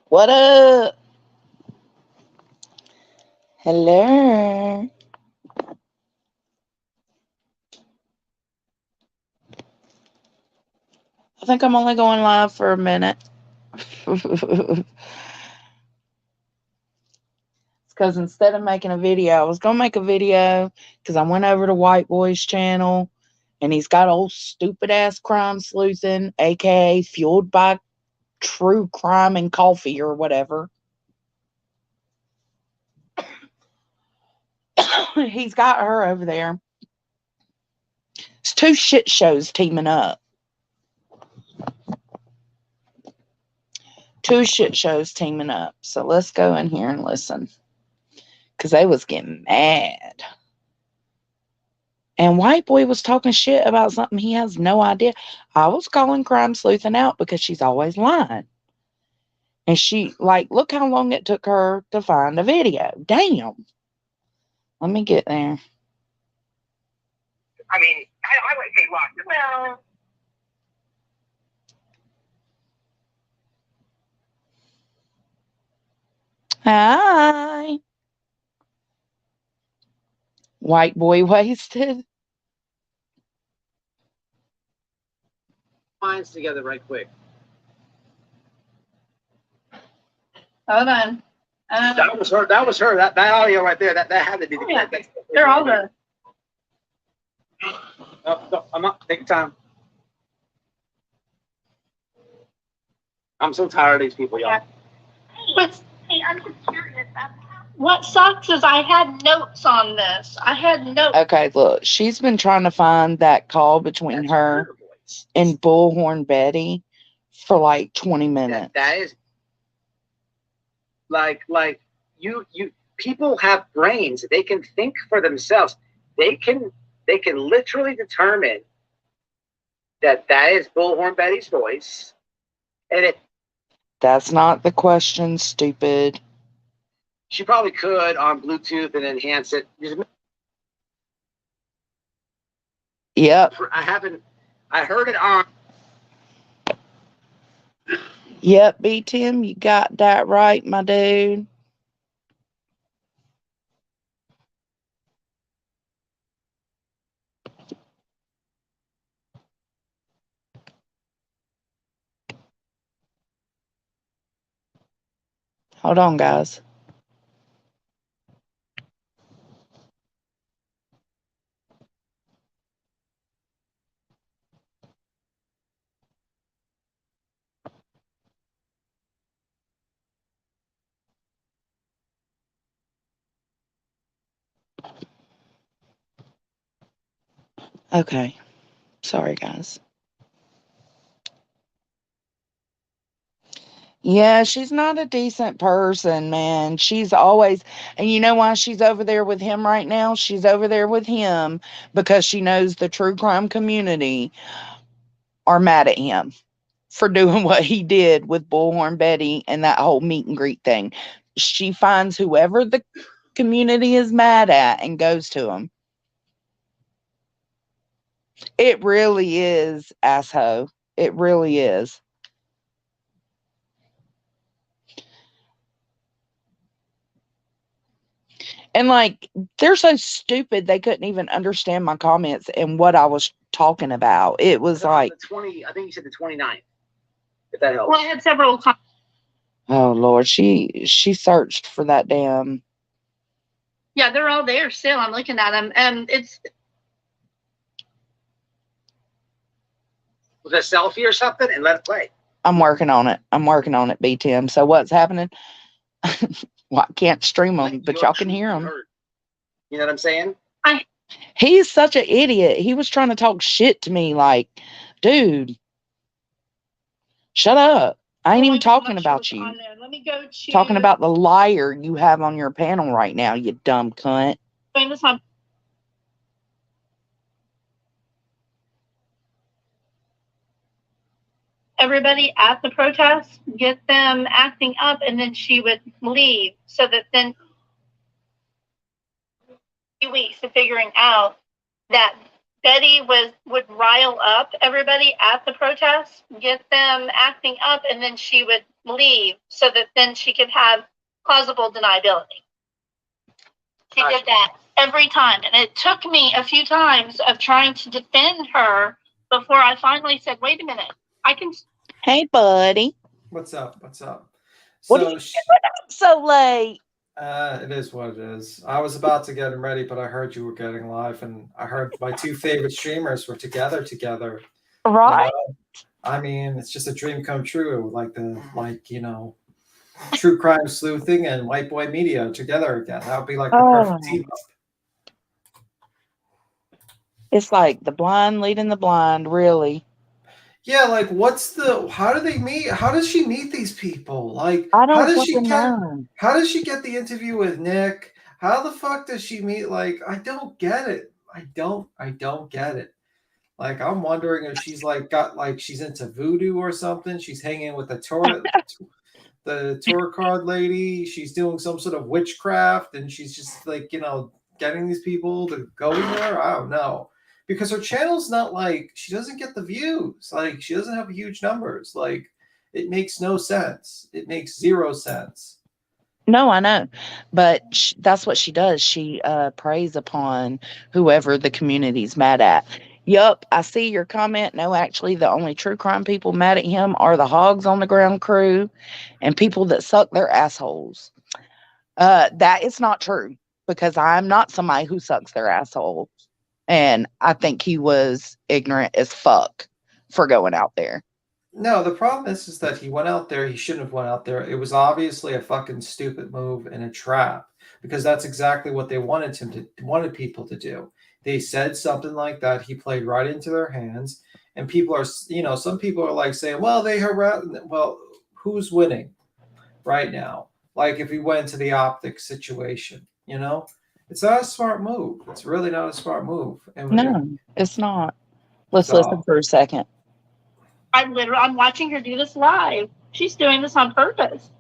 What up? Hello. I think I'm only going live for a minute. It's because instead of making a video, I was going to make a video because I went over to Whiteboy's channel and he's got old stupid ass crime sleuthing, aka fueled by true crime and coffee or whatever. He's got her over there. It's two shit shows teaming up. Two shit shows teaming up. So let's go in here and listen. Because they was getting mad. And White Boy was talking shit about something he has no idea. I was calling crime sleuthing out because she's always lying. And she, like, look how long it took her to find a video. Damn. Let me get there. I mean, I wouldn't say lost. Well, Hi. White Boy wasted. minds together right quick. Hold on. That was her. That was her. That audio right there. That had to be the yeah. They're all the. No, I'm not. Take your time. I'm so tired of these people, y'all. Hey, I'm just curious. What sucks is I had notes on this. I had notes. Okay, look. She's been trying to find that call between her and Bullhorn Betty for like 20 minutes. That is like you people have brains. They can think for themselves. They can literally determine that is Bullhorn Betty's voice. And that's not the question, stupid. She probably could on Bluetooth and enhance it. Yep. I heard it on. Yep, B Tim, you got that right, my dude. Hold on, guys. Okay. Sorry, guys. Yeah, she's not a decent person, man. She's always, and you know why she's over there with him right now? She's over there with him because she knows the true crime community are mad at him for doing what he did with Bullhorn Betty and that whole meet and greet thing. She finds whoever the community is mad at and goes to them. It really is, asshole. It really is. And like, they're so stupid they couldn't even understand my comments and what I was talking about. It was like the 20. I think you said the 29th. If that helps. Well, I had several. Oh Lord, she searched for that damn. Yeah, they're all there still. I'm looking at them, and it's. Was it a selfie or something? And let it play. I'm working on it. B Tim. So what's happening? Well, I can't stream them, but y'all can hear them. You know what I'm saying? He's such an idiot. He was trying to talk shit to me, like, dude, shut up. I ain't even talking about you. Let me go to talking about the liar you have on your panel right now, you dumb cunt. Everybody at the protest, get them acting up, and then she would leave, so that then 2 weeks of figuring out that Betty would rile up everybody at the protest, get them acting up, and then she would leave so that then she could have plausible deniability. She did that every time. And it took me a few times of trying to defend her before I finally said, wait a minute, I can. Hey, buddy. What's up? What's up? What are you doing up so late? It is what it is. I was about to get him ready, but I heard you were getting live, and I heard my two favorite streamers were together. Right? You know? I mean, it's just a dream come true. True Crime Sleuthing and Whiteboy Media together again. That would be like the perfect team up. It's like the blind leading the blind, really. Yeah, like how do they meet? How does she meet these people? Like, I don't how does she get the interview with Nick? How the fuck does she meet? Like, I don't get it. I don't get it. Like, I'm wondering if she's she's into voodoo or something. She's hanging with the tour card lady. She's doing some sort of witchcraft, and she's just getting these people to go there. I don't know. Because her channel's not she doesn't get the views. Like, she doesn't have huge numbers. Like, it makes no sense. It makes zero sense. No, I know. But that's what she does. She preys upon whoever the community's mad at. Yup, I see your comment. No, actually, the only true crime people mad at him are the hogs on the ground crew and people that suck their assholes. That is not true, because I'm not somebody who sucks their asshole. And I think he was ignorant as fuck for going out there. No, the problem is that he went out there. He shouldn't have went out there. It was obviously a fucking stupid move and a trap, because that's exactly what they wanted people to do. They said something like that. He played right into their hands, and people are, some people are like saying, well, they harassed. Well, who's winning right now? Like, if we went to the optics situation, it's not a smart move. It's really not a smart move. No, it's not. Let's listen for a second. I'm watching her do this live. She's doing this on purpose.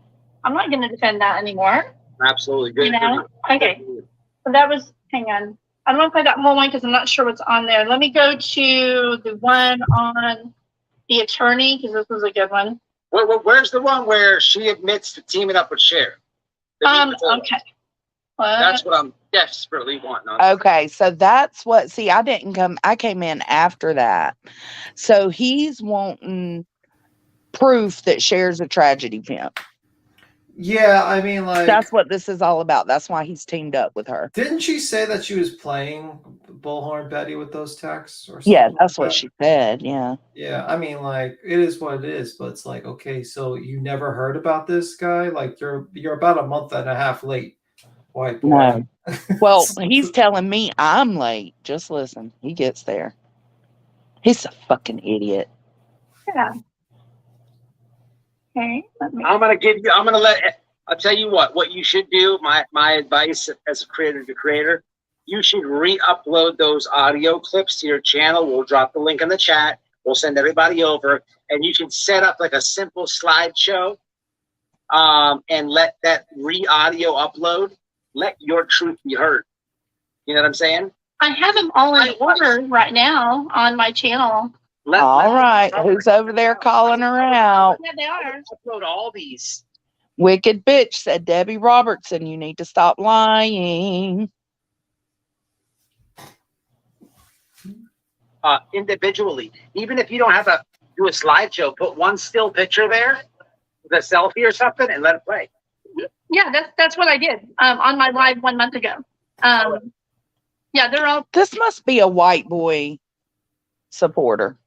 I'm not going to defend that anymore. Absolutely. Good. Okay. So that was, hang on. I don't know if I got the whole one because I'm not sure what's on there. Let me go to the one on the attorney, because this was a good one. Where's the one where she admits to teaming up with Cher? Okay. That's what I'm desperately wanting. Okay, so that's what. See, I came in after that. So he's wanting proof that Cher's a tragedy pimp. Yeah, I mean, that's what this is all about. That's why he's teamed up with her. Didn't she say that she was playing Bullhorn Betty with those texts or something? Yeah, that's what she said. Yeah. Yeah, I mean, it is what it is, but it's okay, so you never heard about this guy? Like, you're about a month and a half late, white boy. No. Well, he's telling me I'm late. Just listen. He gets there. He's a fucking idiot. Yeah. Okay. I'll tell you what you should do. My advice as a creator to creator, you should re-upload those audio clips to your channel. We'll drop the link in the chat. We'll send everybody over, and you can set up like a simple slideshow, and let that re-audio upload. Let your truth be heard. You know what I'm saying? I have them all in order right now on my channel. All right. Who's over there calling her out? Yeah, they are. Upload all these. Wicked bitch, said Debbie Robertson. You need to stop lying. Individually, even if you don't have to do a slideshow, put one still picture there, with a selfie or something, and let it play. Yeah, that's what I did on my live 1 month ago. Yeah, they're all. This must be a white boy supporter.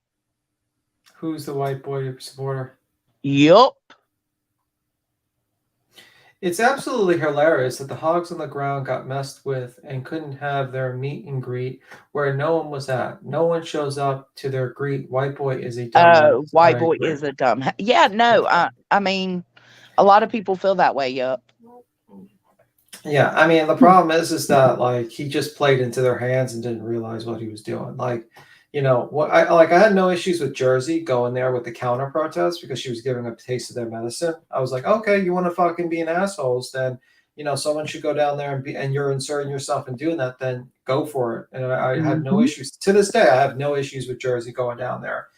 Who's the white boy supporter? Yup. It's absolutely hilarious that the hogs on the ground got messed with and couldn't have their meet and greet where no one was at. No one shows up to their greet. White boy is a dumb. White boy is a dumb. Yeah, no, I mean, a lot of people feel that way. Yup. Yeah, I mean, the problem is that he just played into their hands and didn't realize what he was doing. I had no issues with Jersey going there with the counter protest because she was giving a taste of their medicine. I was like, okay, you want to fucking be an assholes, then someone should go down there and you're inserting yourself and doing that, then go for it. And I had no issues. To this day, I have no issues with Jersey going down there.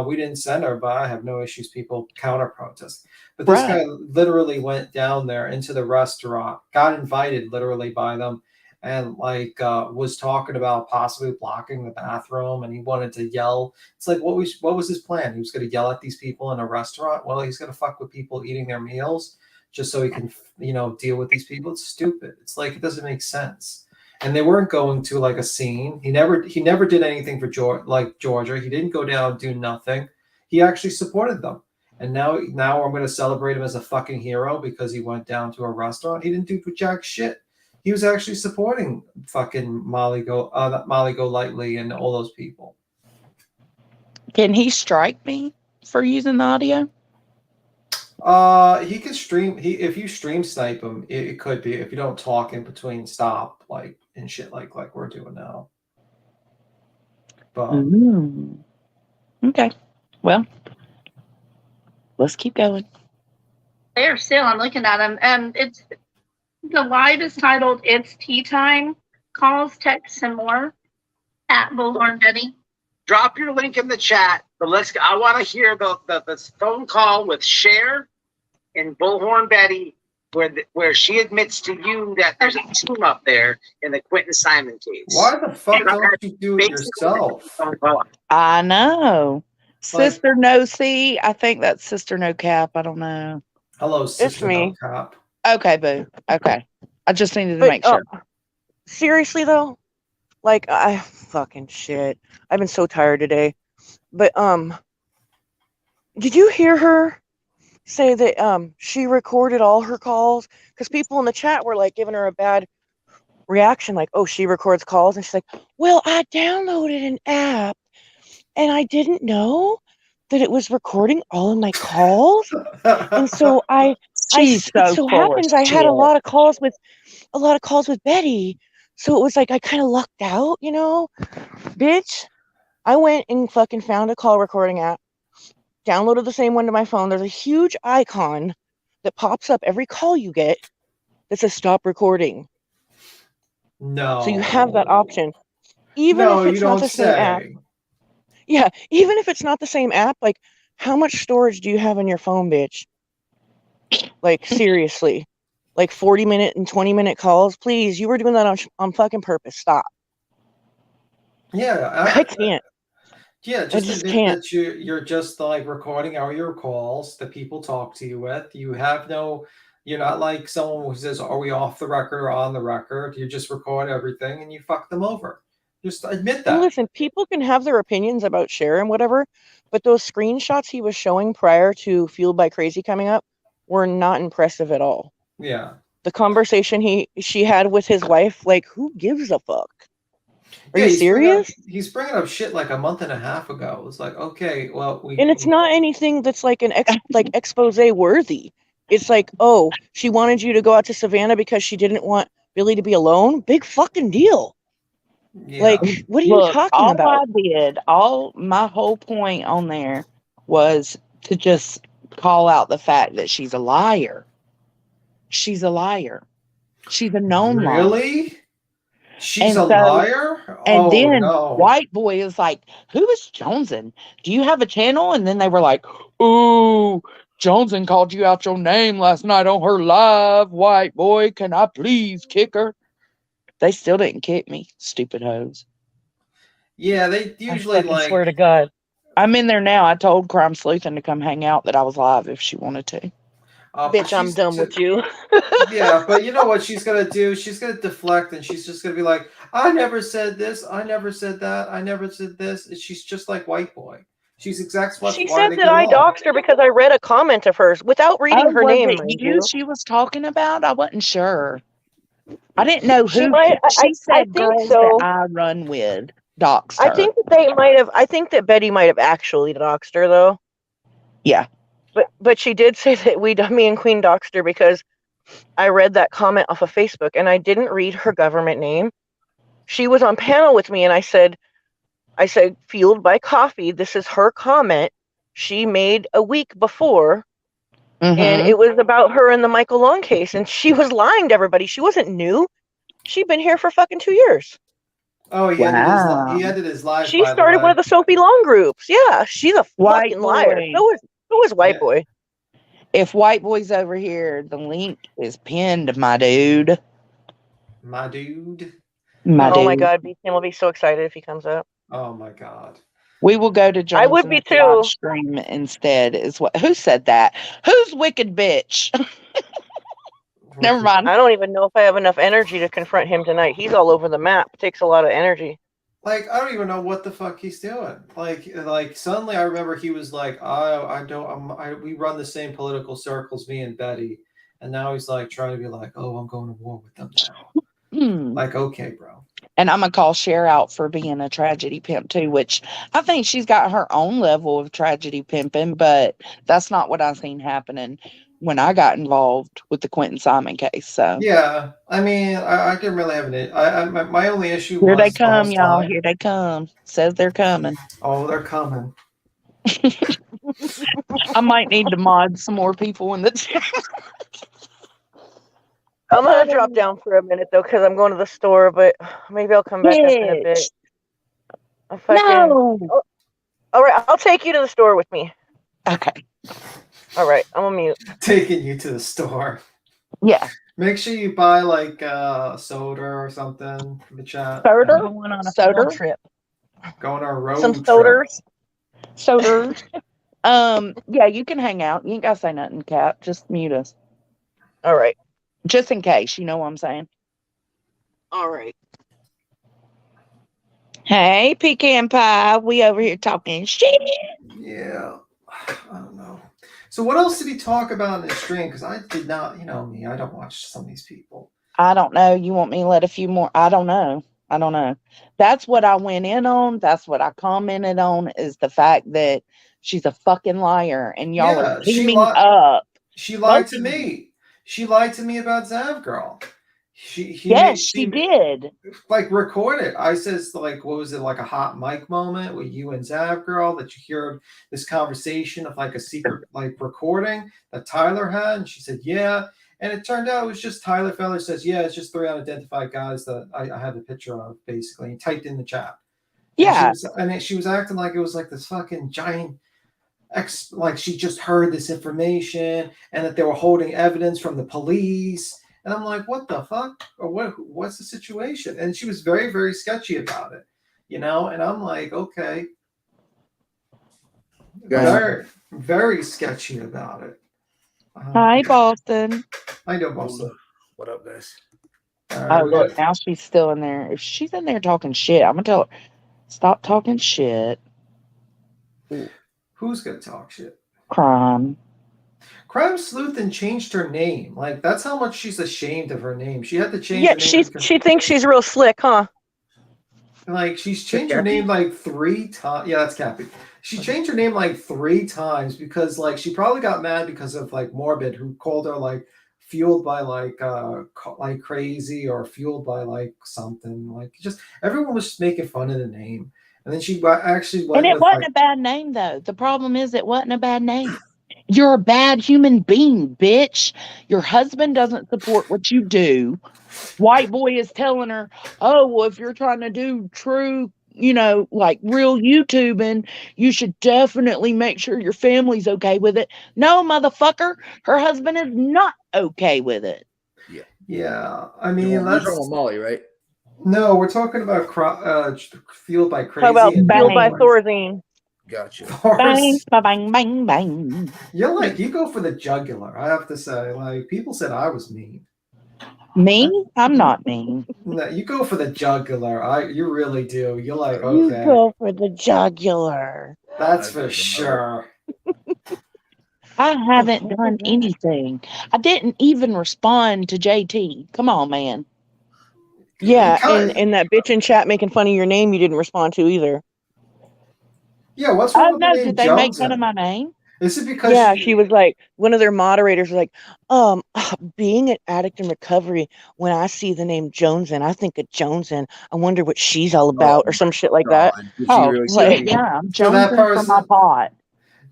We didn't send her, but I have no issues people counter protest. But this Right. guy literally went down there into the restaurant, got invited literally by them, and like was talking about possibly blocking the bathroom, and he wanted to yell. It's like what was his plan? He was going to yell at these people in a restaurant. Well, he's going to fuck with people eating their meals just so he can deal with these people. It's stupid. It's like it doesn't make sense. And they weren't going to like a scene. He never did anything for Georgia. He didn't go down and do nothing. He actually supported them. And now I'm going to celebrate him as a fucking hero because he went down to a restaurant. He didn't do jack shit. He was actually supporting fucking Molly Golightly and all those people. Can he strike me for using the audio? He can stream. If you stream snipe him, it could be. If you don't talk in between, stop like and shit like we're doing now. But Okay, well, let's keep going. They're still. I'm looking at them, and it's the live is titled "It's Tea Time." Calls, texts, and more at Bullhorn Betty. Drop your link in the chat. But I want to hear the phone call with Cher and Bullhorn Betty, where she admits to you that there's a team up there in the Quentin Simon case. Why the fuck don't you do it yourself? I know. Sister No C. I think that's Sister No Cap. I don't know. Hello, Sister me. No Cap. Okay, boo. Okay. I just needed to make sure. Seriously though, like I fucking shit. I've been so tired today. But did you hear her say that she recorded all her calls? Because people in the chat were like giving her a bad reaction, like, oh, she records calls, and she's like, well, I downloaded an app and I didn't know that it was recording all of my calls. And so She's so it so happens I had a lot of calls with Betty. So it was like I kind of lucked out, Bitch, I went and fucking found a call recording app, downloaded the same one to my phone. There's a huge icon that pops up every call you get that says stop recording. No. So you have that option. Even if it's not the same app. Yeah, even if it's not the same app, like how much storage do you have on your phone, bitch? Like seriously. Like 40-minute and 20-minute calls, please. You were doing that on fucking purpose. Stop. Yeah, I can't. Yeah, just I just admit can't. that you're just like recording all your calls that people talk to you with. You're not like someone who says, "Are we off the record or on the record?" You just record everything and you fuck them over. Just admit that. And listen, people can have their opinions about Cher and whatever, but those screenshots he was showing prior to Fueled by Crazy coming up were not impressive at all. Yeah. The conversation she had with his wife, like, who gives a fuck? Are you serious? He's bringing up shit like a month and a half ago. It's like, okay, well, and it's not anything that's like an expose worthy. It's like, oh, she wanted you to go out to Savannah because she didn't want Billy to be alone. Big fucking deal. Yeah. Like, what are you talking about? My whole point on there was to just call out the fact that she's a liar. She's a liar. She's a known liar. Really? She's a liar? And then Whiteboy is like, who is Joneson? Do you have a channel? And then they were like, ooh, Joneson called you out your name last night on her live. Whiteboy, can I please kick her? They still didn't kick me, stupid hoes. Yeah, they usually I swear to God. I'm in there now. I told Crime Sleuthing to come hang out that I was live if she wanted to. Bitch, I'm done with you. Yeah, but you know what she's going to do? She's going to deflect and she's just going to be like, I never said this. I never said that. I never said this. She's just like Whiteboy. She's exactly what she said that I doxed her because I read a comment of hers without reading her name. Was it you she was talking about? I wasn't sure. I didn't know who. She said girls that I run with doxed her. I think that they might have. I think that Betty might have actually doxed her though. Yeah. But she did say that me and Queen doxed her because I read that comment off of Facebook and I didn't read her government name. She was on panel with me and I said, Fueled by Coffee, this is her comment she made a week before. Mm-hmm. And it was about her in the Michael Long case. And she was lying to everybody. She wasn't new. She'd been here for fucking 2 years. Oh, he Wow. ended his life. She by the started way. one of the Sophie Long groups. Yeah, she's a White fucking liar. boy. So is White Yeah. Boy. If White Boy's over here, the link is pinned, my dude. My dude. My Oh dude. my god, B-Tim will be so excited if he comes up. Oh my god. We will go to I would be Johnson's live too. stream instead. Is what? Who said that? Who's wicked bitch? Never mind. I don't even know if I have enough energy to confront him tonight. He's all over the map. It takes a lot of energy. Like, I don't even know what the fuck he's doing. Like suddenly I remember he was like, we run the same political circles, me and Betty. And now he's like trying to be like, oh, I'm going to war with them now. Like, okay, bro. And I'm gonna call Cher out for being a tragedy pimp too, which I think she's got her own level of tragedy pimping, but that's not what I seen happening when I got involved with the Quentin Simon case. So Yeah, I mean, I didn't really have my only issue here they was the whole come, y'all. time. Here they come. Says they're coming. Oh, they're coming. I might need to mod some more people in the chat. I'm gonna drop down for a minute though, because I'm going to the store, but maybe I'll come back up in a bit. No. Oh, all right, I'll take you to the store with me. Okay. All right, I'm on mute. Taking you to the store. Yeah. Make sure you buy like soda or something for the chat. Soda? Going on a Soda? field trip. Going on a road Some trip. sodas. Soda. Yeah, you can hang out. You ain't gotta say nothing, Cap. Just mute us. All right. Just in case, you know what I'm saying. All right. Hey, pecan pie. We over here talking shit. Yeah. I don't know. So what else did he talk about in his stream? Because I did not, you know me, I don't watch some of these people. I don't know. You want me to let a few more? I don't know. That's what I went in on. That's what I commented on, is the fact that she's a fucking liar and y'all are teaming up. She lied to me. She lied to me about Zav Girl. She did. Like, record it. I says, like, what was it, like a hot mic moment with you and Zav Girl, that you hear this conversation of like a secret like recording that Tyler had, and she said, yeah. And it turned out it was just Tyler Feller says, yeah, it's just 3 unidentified guys that I had a picture of, basically. He typed in the chat. Yeah. And she was acting like it was like this fucking giant like she just heard this information and that they were holding evidence from the police. And I'm like, what the fuck? Or what's the situation? And she was very, very sketchy about it, you know? And I'm like, okay. Very, very sketchy about it. Hi, Boston. I know, Boston. What up, guys? Oh, look, now she's still in there. If she's in there talking shit, I'm going to tell her, stop talking shit. Who's going to talk shit? Crime Sleuthing changed her name. Like, that's how much she's ashamed of her name. She had to change Yeah, her name. she thinks she's real slick, huh? Like, she's changed her name like 3 times. Yeah, that's Cappy. She changed her name like 3 times because, like, she probably got mad because of, like, Morbid, who called her, like, fueled by, like crazy, or fueled by, like, something. Like, just, everyone was just making fun of the name. And then she actually went. And it wasn't a bad name, though. The problem is it wasn't a bad name. You're a bad human being, bitch. Your husband doesn't support what you do. White Boy is telling her, oh, well, if you're trying to do true, you know, like real YouTubing, you should definitely make sure your family's okay with it. No, motherfucker. Her husband is not okay with it. Yeah. I mean, you're talking about Molly, right? No, we're talking about fueled by crazy. How about fueled by Thorazine? Gotcha. Bang, bang, bang, bang. You go for the jugular, I have to say. Like, people said I was mean. Me? I'm not mean. No, you go for the jugular. You really do. You're like, okay. You go for the jugular. That's for sure. I haven't done anything. I didn't even respond to JT. Come on, man. Yeah, and that bitch in chat making fun of your name you didn't respond to either. Yeah, what's wrong with the name did they make fun of my name? Is it because she was like, one of their moderators was like, being an addict in recovery, when I see the name Joneson, I think of Joneson. I wonder what she's all about, or some shit like that. Yeah, I'm Joneson for my pot.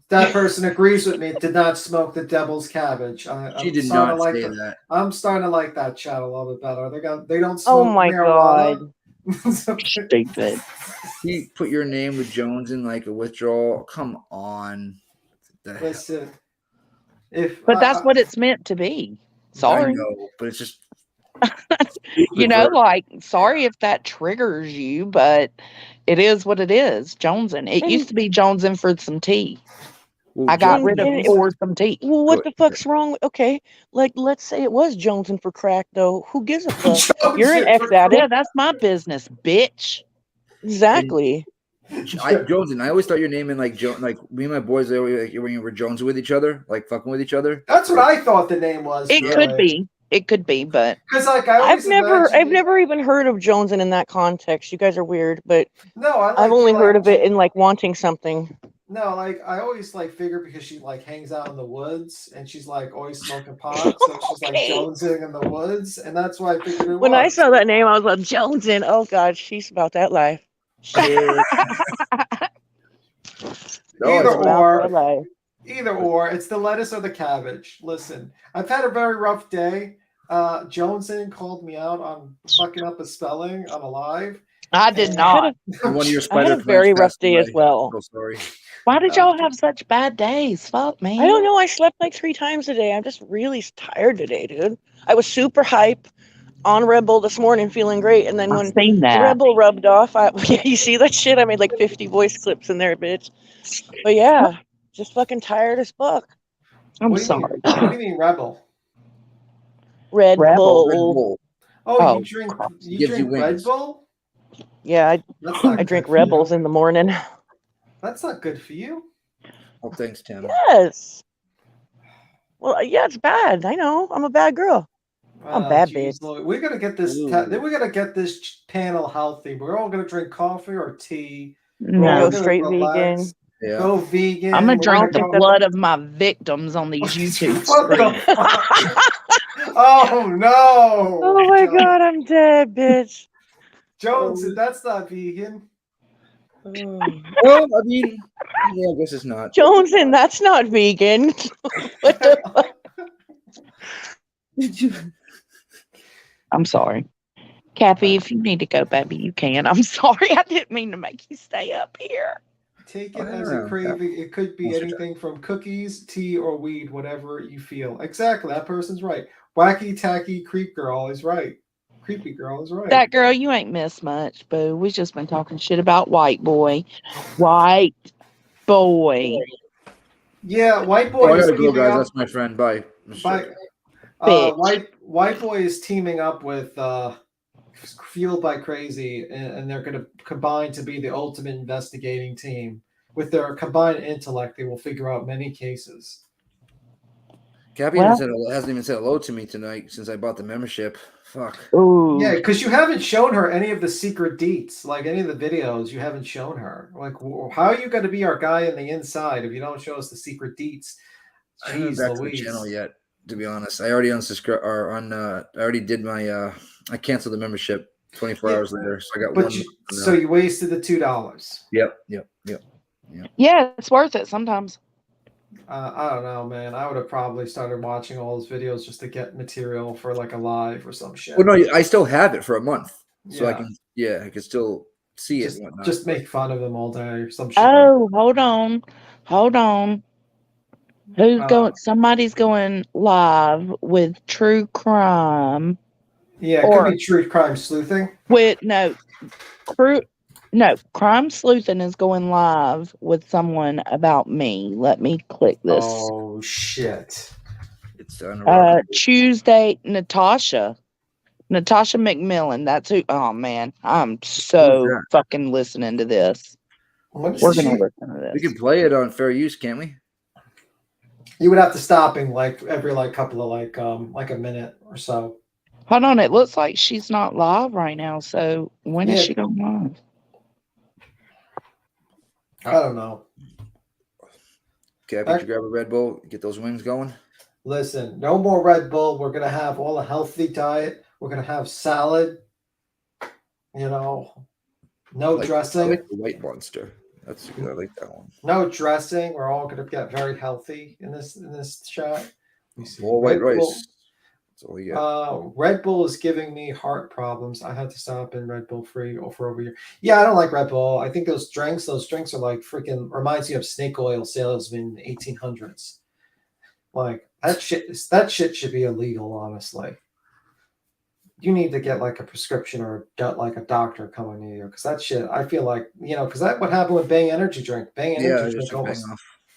That person agrees with me. Did not smoke the devil's cabbage. She did not say that. I'm starting to like that chat a little bit better. They don't smoke oh my marijuana. God. Stupid. He put your name with Jones in like a withdrawal. Come on. The hell? Listen, if But that's what it's meant to be. I Sorry. know, but it's just You know, like, sorry if that triggers you, but it is what it is. Jonesin. It used to be Jonesin for some tea. I got rid of for some tea. Well, what the fuck's wrong? Okay, like let's say it was Jonesing for crack, though. Who gives a fuck? You're an ex Yeah, addict. that's my business, bitch. Exactly. Jones, and I always thought your name in like me and my boys, they always like when you were Jones with each other, like fucking with each other. That's what I thought the name was. It could be. It could be, but because like I've never even heard of Jonesing in that context. You guys are weird, but no, I've only heard of it in like wanting something. No, like I always like figure because she like hangs out in the woods and she's like always smoking pot, so she's like jonesing in the woods, and that's why I figured it when was. I saw that name, I was like Jonesing. Oh God, she's about that life. Either or, it's the lettuce or the cabbage. Listen, I've had a very rough day. Joneson called me out on fucking up a spelling on a live. I did not. I had a very rough day as well. So sorry. Why did y'all have such bad days? Fuck, man. I don't know. I slept like 3 times a day. I'm just really tired today, dude. I was super hype on Red Bull this morning, feeling great, and then when Red Bull rubbed off, yeah, you see that shit? I made like 50 voice clips in there, bitch. But yeah, just fucking tired as fuck. I'm sorry. What do you mean Rebel? Red Bull. Oh, you drink Red Bull? Yeah, I drink Rebels in the morning. That's not good for you. Oh, thanks, Tim. Yes. Well, yeah, it's bad. I know. I'm a bad girl. I'm bad, bitch. We're gonna get this. We're gonna get this panel healthy. We're all gonna drink coffee or tea. No, straight vegan. Yeah. Go vegan. I'm gonna drink the blood of my victims on these YouTube streams. Oh no! Oh my God, I'm dead, bitch. Jones, that's not vegan. Well, I mean, yeah, I guess it's not. Jones, and that's not vegan. What the fuck? I'm sorry. Cappy, if you need to go, baby, you can. I'm sorry. I didn't mean to make you stay up here. Take it as a craving. It could be anything from cookies, tea, or weed, whatever you feel. Exactly. That person's right. Wacky, tacky, creep girl is right. Creepy girl is right. That girl, you ain't missed much, boo. We just been talking shit about white boy. White boy. Yeah, white boy. I gotta go, guys. That's my friend. Bye. White boy is teaming up with Fueled by Crazy, and they're going to combine to be the ultimate investigating team. With their combined intellect, they will figure out many cases. Gabby hasn't even said hello to me tonight since I bought the membership. Fuck. Ooh. Yeah, because you haven't shown her any of the secret deets, like any of the videos. You haven't shown her. Like, how are you going to be our guy on the inside if you don't show us the secret deets? I haven't back to the channel yet. To be honest, I already unsubscribed or I already did my I canceled the membership 24 hours later, so I got one. So you wasted the $2. Yep. Yeah, it's worth it sometimes. I don't know, man. I would have probably started watching all those videos just to get material for like a live or some shit. Well, no, I still have it for a month, so I can still see it. And whatnot. Just make fun of them all day or some shit. Oh, hold on. Who's going? Somebody's going live with true crime. Yeah, it could be true crime sleuthing. Crime sleuthing is going live with someone about me. Let me click this. Oh shit! It's Tuesday, Natasha McMillan. That's who. Oh man, I'm so fucking listening to this. We're gonna listen to this. We can play it on fair use, can't we? You would have to stop in like every couple of like a minute or so. Hold on, it looks like she's not live right now. So when is she going live? I don't know. Okay, did you grab a Red Bull? Get those wings going. Listen, no more Red Bull. We're gonna have all a healthy diet. We're gonna have salad. No dressing. I like the white monster. That's good. I like that one. No dressing. We're all gonna get very healthy in this chat. More white rice. That's all you get. Red Bull is giving me heart problems. I had to stop in Red Bull free for over a year. Yeah, I don't like Red Bull. I think those drinks are like freaking reminds me of snake oil salesmen in 1800s. Like that shit should be illegal, honestly. You need to get like a prescription or like a doctor coming to you because that shit. I feel like because that what happened with Bang Energy drink. Bang Energy drink almost.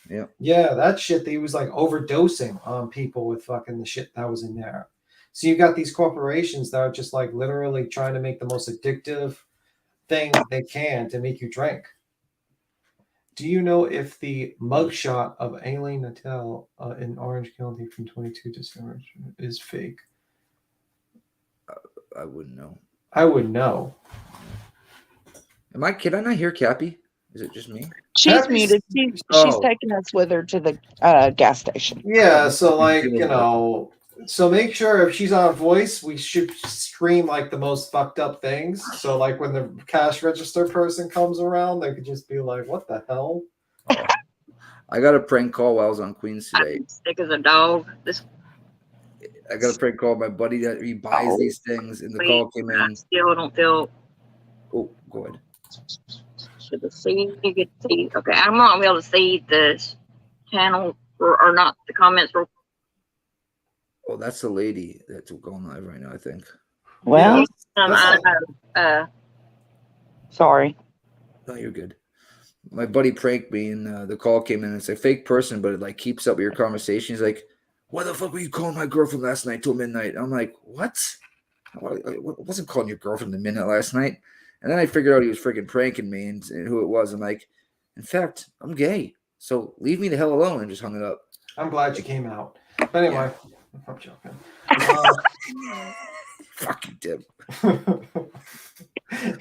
Yeah. Yeah, that shit. He was like overdosing on people with fucking the shit that was in there. So you got these corporations that are just like literally trying to make the most addictive thing they can to make you drink. Do you know if the mugshot of Aileen Natel in Orange County from 22 December is fake? I wouldn't know. I would know. Can I not hear Cappy? Is it just me? She's Cappy's- muted. She's taking us with her to the gas station. Yeah, so like so make sure if she's on voice, we should scream like the most fucked up things. So like when the cash register person comes around, they could just be like, "What the hell?" I got a prank call while I was on Queens today. I'm sick as a dog. I got a prank call. My buddy that he buys these things, and the call came in. I still don't feel. Oh, go ahead. Should the see you get to see? Okay, I'm not gonna be able to see the channel or not the comments. Oh, that's the lady that's going live right now, I think. Well, I know. Sorry. No, you're good. My buddy pranked me, and the call came in. It's a fake person, but it like keeps up with your conversation. He's like, "Why the fuck were you calling my girlfriend last night till midnight?" I'm like, "What? I wasn't calling your girlfriend at midnight last night." And then I figured out he was freaking pranking me and who it was. I'm like, "In fact, I'm gay, so leave me the hell alone," and just hung it up. I'm glad you came out. But anyway, I'm joking. Fucking Tim.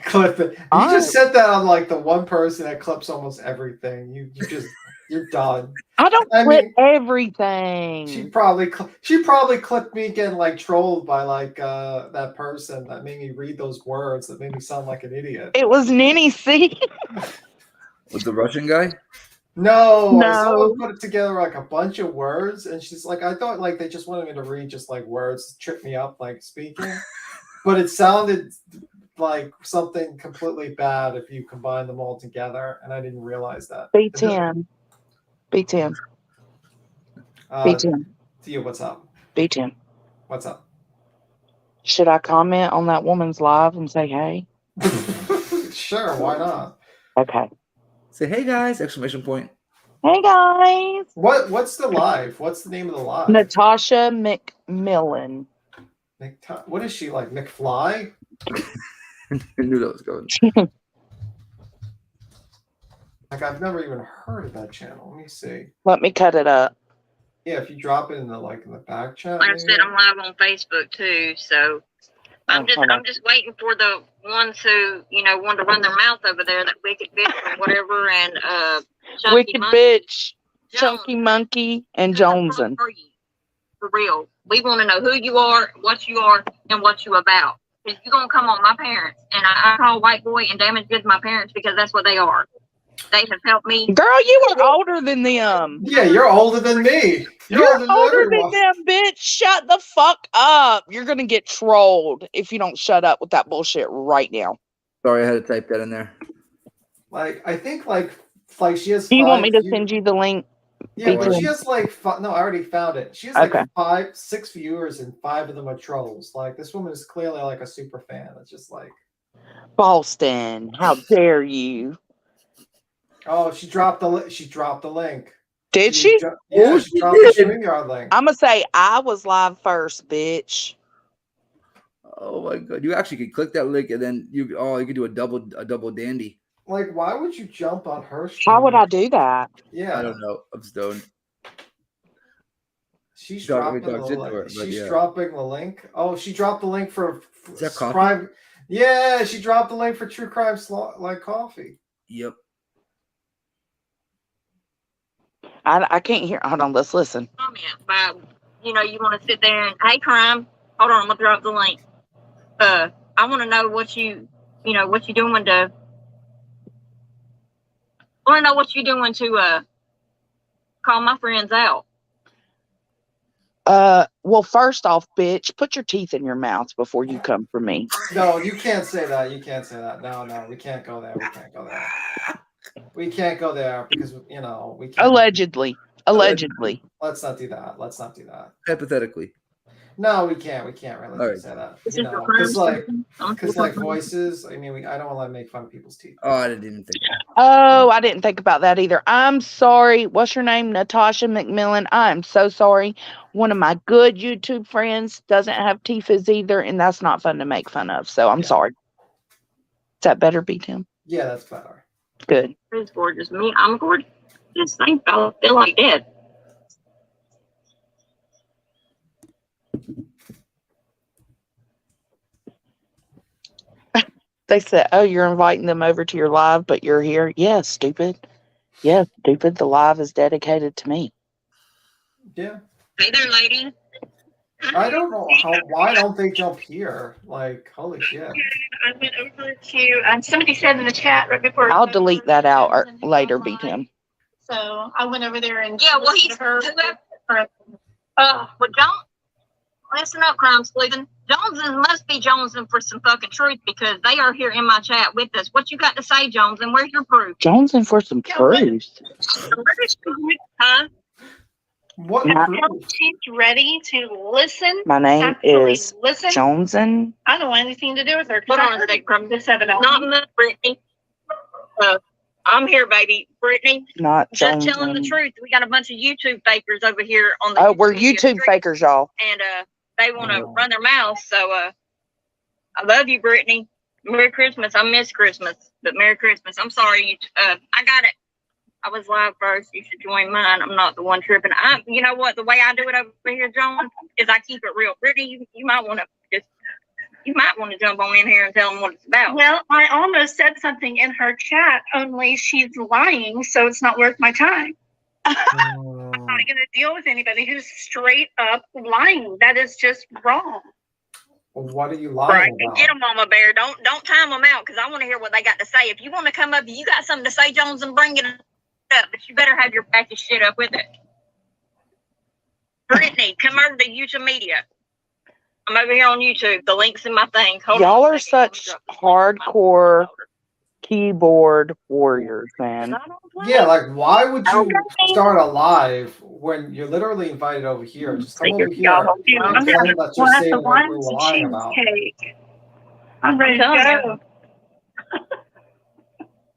Clip it. You just said that on like the one person that clips almost everything. You're done. I don't clip everything. She probably clipped me getting like trolled by like that person that made me read those words that made me sound like an idiot. It was Ninny C. Was the Russian guy? No. Someone put it together like a bunch of words, and she's like, I thought like they just wanted me to read just like words, trip me up like speaking, but it sounded like something completely bad if you combine them all together, and I didn't realize that. B10. B10. B10. Thea, what's up? B10. What's up? Should I comment on that woman's live and say hey? Sure, why not? Okay. Say, "Hey guys!" Exclamation point. Hey guys. What's the live? What's the name of the live? Natasha McMillan. What is she like, McFly? I knew that was going. Like I've never even heard of that channel. Let me see. Let me cut it up. Yeah, if you drop it in the back chat. Like I said, I'm live on Facebook too, so I'm just waiting for the ones who want to run their mouth over there, that wicked bitch or whatever, and Wicked Bitch, Chunky Monkey, and Joneson. For real, we want to know who you are, and what you about. Because you're gonna come on my parents, and I call Whiteboy and Damage Goods my parents because that's what they are. They have helped me. Girl, you are older than them. Yeah, you're older than me. You're older than them, bitch. Shut the fuck up. You're going to get trolled if you don't shut up with that bullshit right now. Sorry, I had to type that in there. Like, I think like she has. Do you want me to send you the link? Yeah, but she has like no, I already found it. She has like 6 viewers, and 5 of them are trolls. Like this woman is clearly like a super fan. It's just like Boston. How dare you? Oh, she dropped the link. Did she? Yeah, she dropped the StreamYard link. I'm gonna say I was live first, bitch. Oh my god! You actually could click that link, and then you could do a double dandy. Like, why would you jump on her stream? How would I do that? Yeah, I don't know. I'm stoned. She's dropping the link. She's dropping the link. Oh, she dropped the link for crime. Yeah, she dropped the link for True Crime Coffee. Yep. I can't hear. Hold on, let's listen. Comment by, you want to sit there and, hey, crime. Hold on, I'm gonna drop the link. I want to know what you doing to. I want to know what you're doing to call my friends out. Well, first off, bitch, put your teeth in your mouth before you come for me. No, you can't say that. You can't say that. No, we can't go there. We can't go there. We can't go there because we can't. Allegedly. Let's not do that. Let's not do that. Hypothetically. No, we can't. We can't really All say that. This You is the know, crime because like voices. I mean, I don't want to make fun of people's teeth. Oh, I didn't even think of that. Oh, I didn't think about that either. I'm sorry. What's your name? Natasha McMillan. I'm so sorry. One of my good YouTube friends doesn't have teeth either, and that's not fun to make fun of. So I'm sorry. Is that better, B Tim? Yeah, that's better. Good. It's gorgeous. Me, I'm gorgeous. This same fella feel like dead. They said, "Oh, you're inviting them over to your live, but you're here." Yeah, stupid. Yeah, stupid. The live is dedicated to me. Yeah. Hey there, lady. I don't know why don't they jump here? Like, holy shit. I went over to, somebody said in the chat right before. I'll delete that out later, B Tim. So I went over there and Yeah, well, he's her. well, don't listen up, crime sleuthing. Joneses must be jonesing for some fucking truth because they are here in my chat with us. What you got to say, Jones? And where's your proof? Jonesing for some truth. Huh? What? She's ready to listen. My name is listen. Joneson. I don't want anything to do with her. Hold on a second, Crumb. Just have it on. Not much, Brittany. I'm here, baby. Brittany. Not Just telling the Joneson. truth. We got a bunch of YouTube fakers over here on the. Oh, we're YouTube fakers, y'all. And they want to run their mouths. So I love you, Brittany. Merry Christmas. I miss Christmas, but Merry Christmas. I'm sorry. I got it. I was live first. You should join mine. I'm not the one tripping. You know what? The way I do it over here, John, is I keep it real. Brittany, you might want to jump on in here and tell them what it's about. Well, I almost said something in her chat, only she's lying, so it's not worth my time. I'm not going to deal with anybody who's straight up lying. That is just wrong. What are you lying about? Get them, Mama Bear. Don't time them out because I want to hear what they got to say. If you want to come up, you got something to say, Jones, and bring it up. But you better have your package shit up with it. Brittany, come over to YouTube Media. I'm over here on YouTube. The link's in my thing. Y'all are such hardcore keyboard warriors, man. Yeah, like why would you start a live when you're literally invited over here? Just come over here and claim that you're saying what we're lying about. I'm ready to go.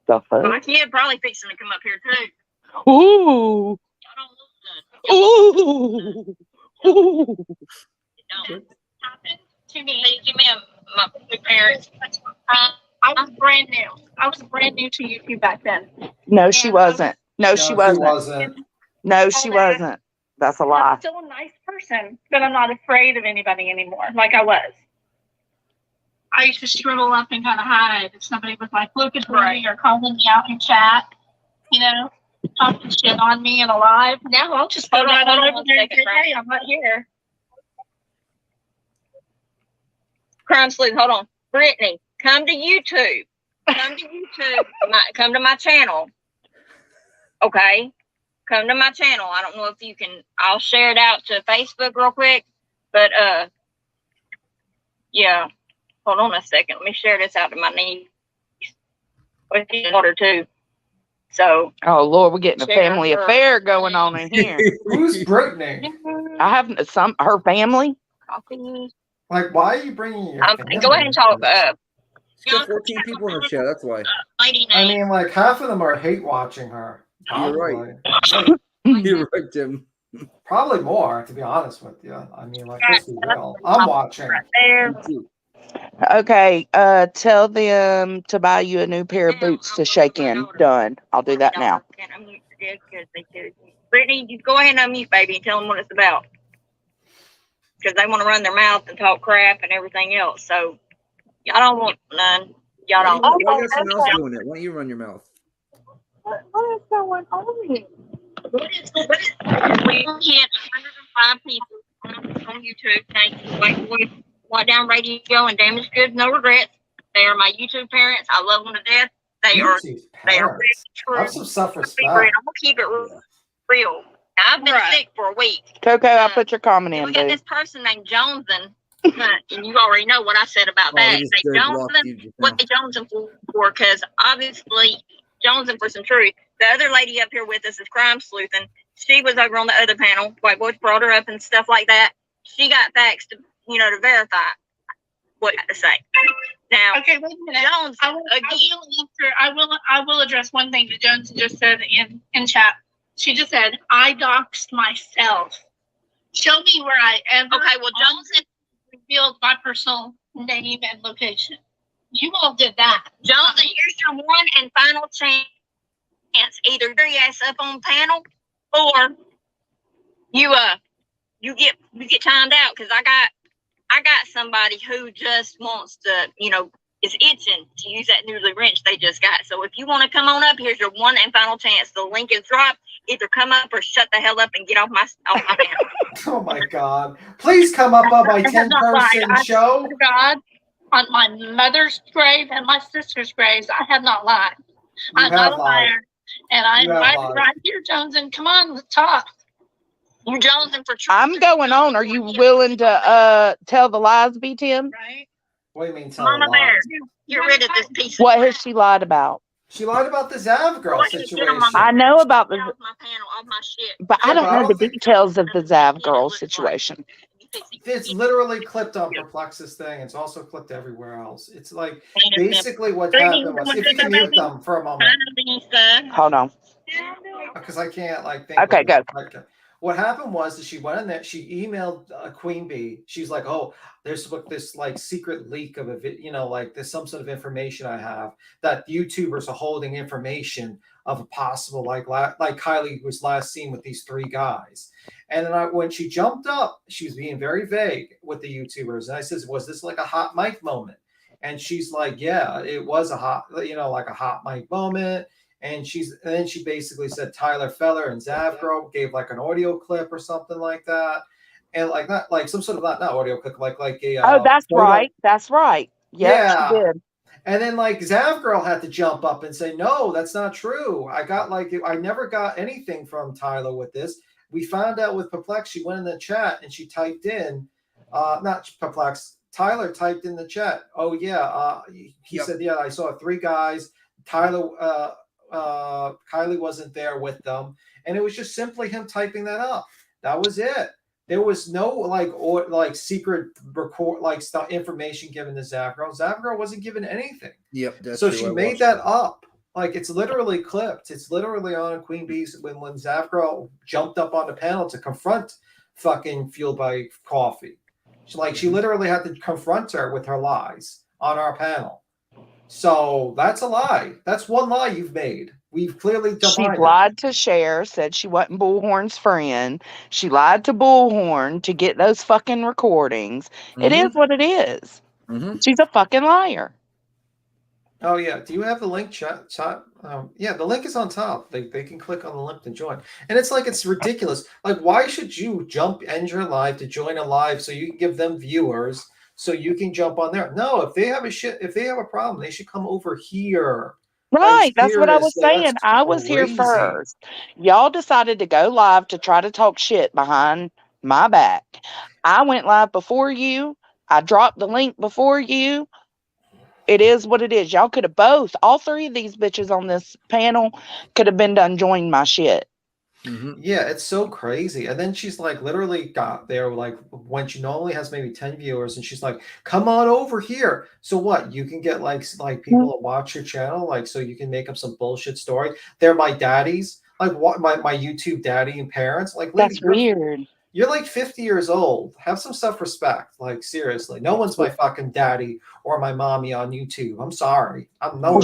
The fuck? My kid probably fixing to come up here too. Ooh. Ooh. Ooh. To me, give me my parents. I was brand new. I was brand new to YouTube back then. No, she wasn't. No, she wasn't. No, she wasn't. That's a lie. I'm still a nice person, but I'm not afraid of anybody anymore, like I was. I used to shrivel up and kind of hide if somebody was like looking for me or calling me out in chat, talking shit on me and alive. Now I'll just go right on over there and say, hey, I'm not here. Crime Sleuth, hold on. Brittany, come to YouTube. Come to YouTube. Come to my channel. Okay? Come to my channel. I don't know if you can, I'll share it out to Facebook real quick. But, yeah. Hold on a second. Let me share this out to my niece. With your daughter, too. So. Oh, Lord, we're getting a family affair going on in here. Who's Brittany? I have her family. Copy. Like, why are you bringing your family? Go ahead and talk. Still 14 people in the chat, that's why. I mean, like, half of them are hate watching her. Probably. You're right. You're right, Tim. Probably more, to be honest with you. I mean, like, let's be real. I'm watching. Okay, tell them to buy you a new pair of boots to shake in. Done. I'll do that now. Brittany, you go ahead and unmute, baby, and tell them what it's about. Because they want to run their mouth and talk crap and everything else. So, y'all don't want none. Y'all don't want Why is someone else doing it? Why don't you run your mouth? What is going on here? We hit 105 people on YouTube. Thank you. White Down Radio and Damaged Goods, No Regrets. They are my YouTube parents. I love them to death. They are really true. Have some self-respect. I'm gonna keep it real. I've been Right. sick for a week. Coco, I put your comment And in, we got boo. this person named Joneson, and you already know what I said about Oh, that. he just They straight blocked Joneson, you just what now. they Joneson for? Because obviously Joneson for some truth. The other lady up here with us is crime sleuthing. She was over on the other panel. White boys brought her up and stuff like that. She got facts to to verify what you got to say. Now, Okay, wait a minute. Jones, I will address one thing that Jones just said in chat. She just said, I doxed myself. Show me where I ever okay, well, Joneson revealed my personal name and location. You all did that. Joneson, here's your one and final chance. Either your ass up on panel, or you get timed out, because I got somebody who just wants to, is itching to use that newly wrench they just got. So if you want to come on up, here's your one and final chance. The link is dropped. Either come up or shut the hell up and get off my panel. Oh my God! Please come up on my 10-person show. I swear to God, on my mother's grave and my sister's graves, I have not lied. I'm not a liar. And I'm right here, Jones, and come on, let's talk. You Jonesing for truth. I'm going on. Are you willing to tell the lies, B Tim? Right? What do you mean tell Mama lies? Bear, get rid of this piece. What has she lied about? She lied about the Zav girl situation. I know about the, Get off my panel, off my shit. but I Yeah, don't but I know the don't think- details of the Zav girl situation. It's literally clipped on Perplex's thing. It's also clipped everywhere else. It's like basically what happened was, if you can mute them for a moment, Hold on. because I can't think. Okay, go. What happened was that she went in there. She emailed Queen Bee. She's like, "Oh, there's this secret leak of a there's some sort of information I have that YouTubers are holding information of a possible like Kylie was last seen with these 3 guys." And then when she jumped up, she was being very vague with the YouTubers. And I says, "Was this like a hot mic moment?" And she's like, "Yeah, it was a hot, like a hot mic moment." And then she basically said Tyler Feller and Zav Girl gave like an audio clip or something like that. And not like some sort of not audio clip, like a Oh, that's right. That's right. Yep, yeah. she did. And then Zav Girl had to jump up and say, "No, that's not true. I never got anything from Tyler with this." We found out with Perplex. She went in the chat and she typed in, not Perplex. Tyler typed in the chat. "Oh yeah," he said, "Yeah, I saw 3 guys. Tyler, Kylie wasn't there with them," and it was just simply him typing that up. That was it. There was no secret record stuff information given to Zav Girl. Zav Girl wasn't given anything. Yep. That's so true. she made that up. It's literally clipped. It's literally on Queen Bee's when Zav Girl jumped up on the panel to confront fucking Fueled by Coffee. She literally had to confront her with her lies on our panel. So that's a lie. That's one lie you've made. We've clearly defined She lied to Cher, said she wasn't Bullhorn's friend. She lied to Bullhorn to get those fucking recordings. Mm-hmm. It is what it is. Mm-hmm. She's a fucking liar. Oh, yeah. Do you have the link, chat? Yeah, the link is on top. They can click on the link to join. And it's ridiculous. Why should you end your live to join a live so you can give them viewers so you can jump on there? No, if they have a problem, they should come over here. Right. That's what I was saying. I was here first. Y'all decided to go live to try to talk shit behind my back. I went live before you. I dropped the link before you. It is what it is. Y'all could have all 3 of these bitches on this panel could have been done joining my shit. Mm-hmm. Yeah, it's so crazy. And then she's literally got there when she normally has maybe 10 viewers, and she's like, "Come on over here." So what? You can get people to watch your channel, so you can make up some bullshit story. They're my daddies, what my YouTube daddy and parents. That's weird. You're 50 years old. Have some self-respect. Seriously, no one's my fucking daddy or my mommy on YouTube. I'm sorry, I'm no one.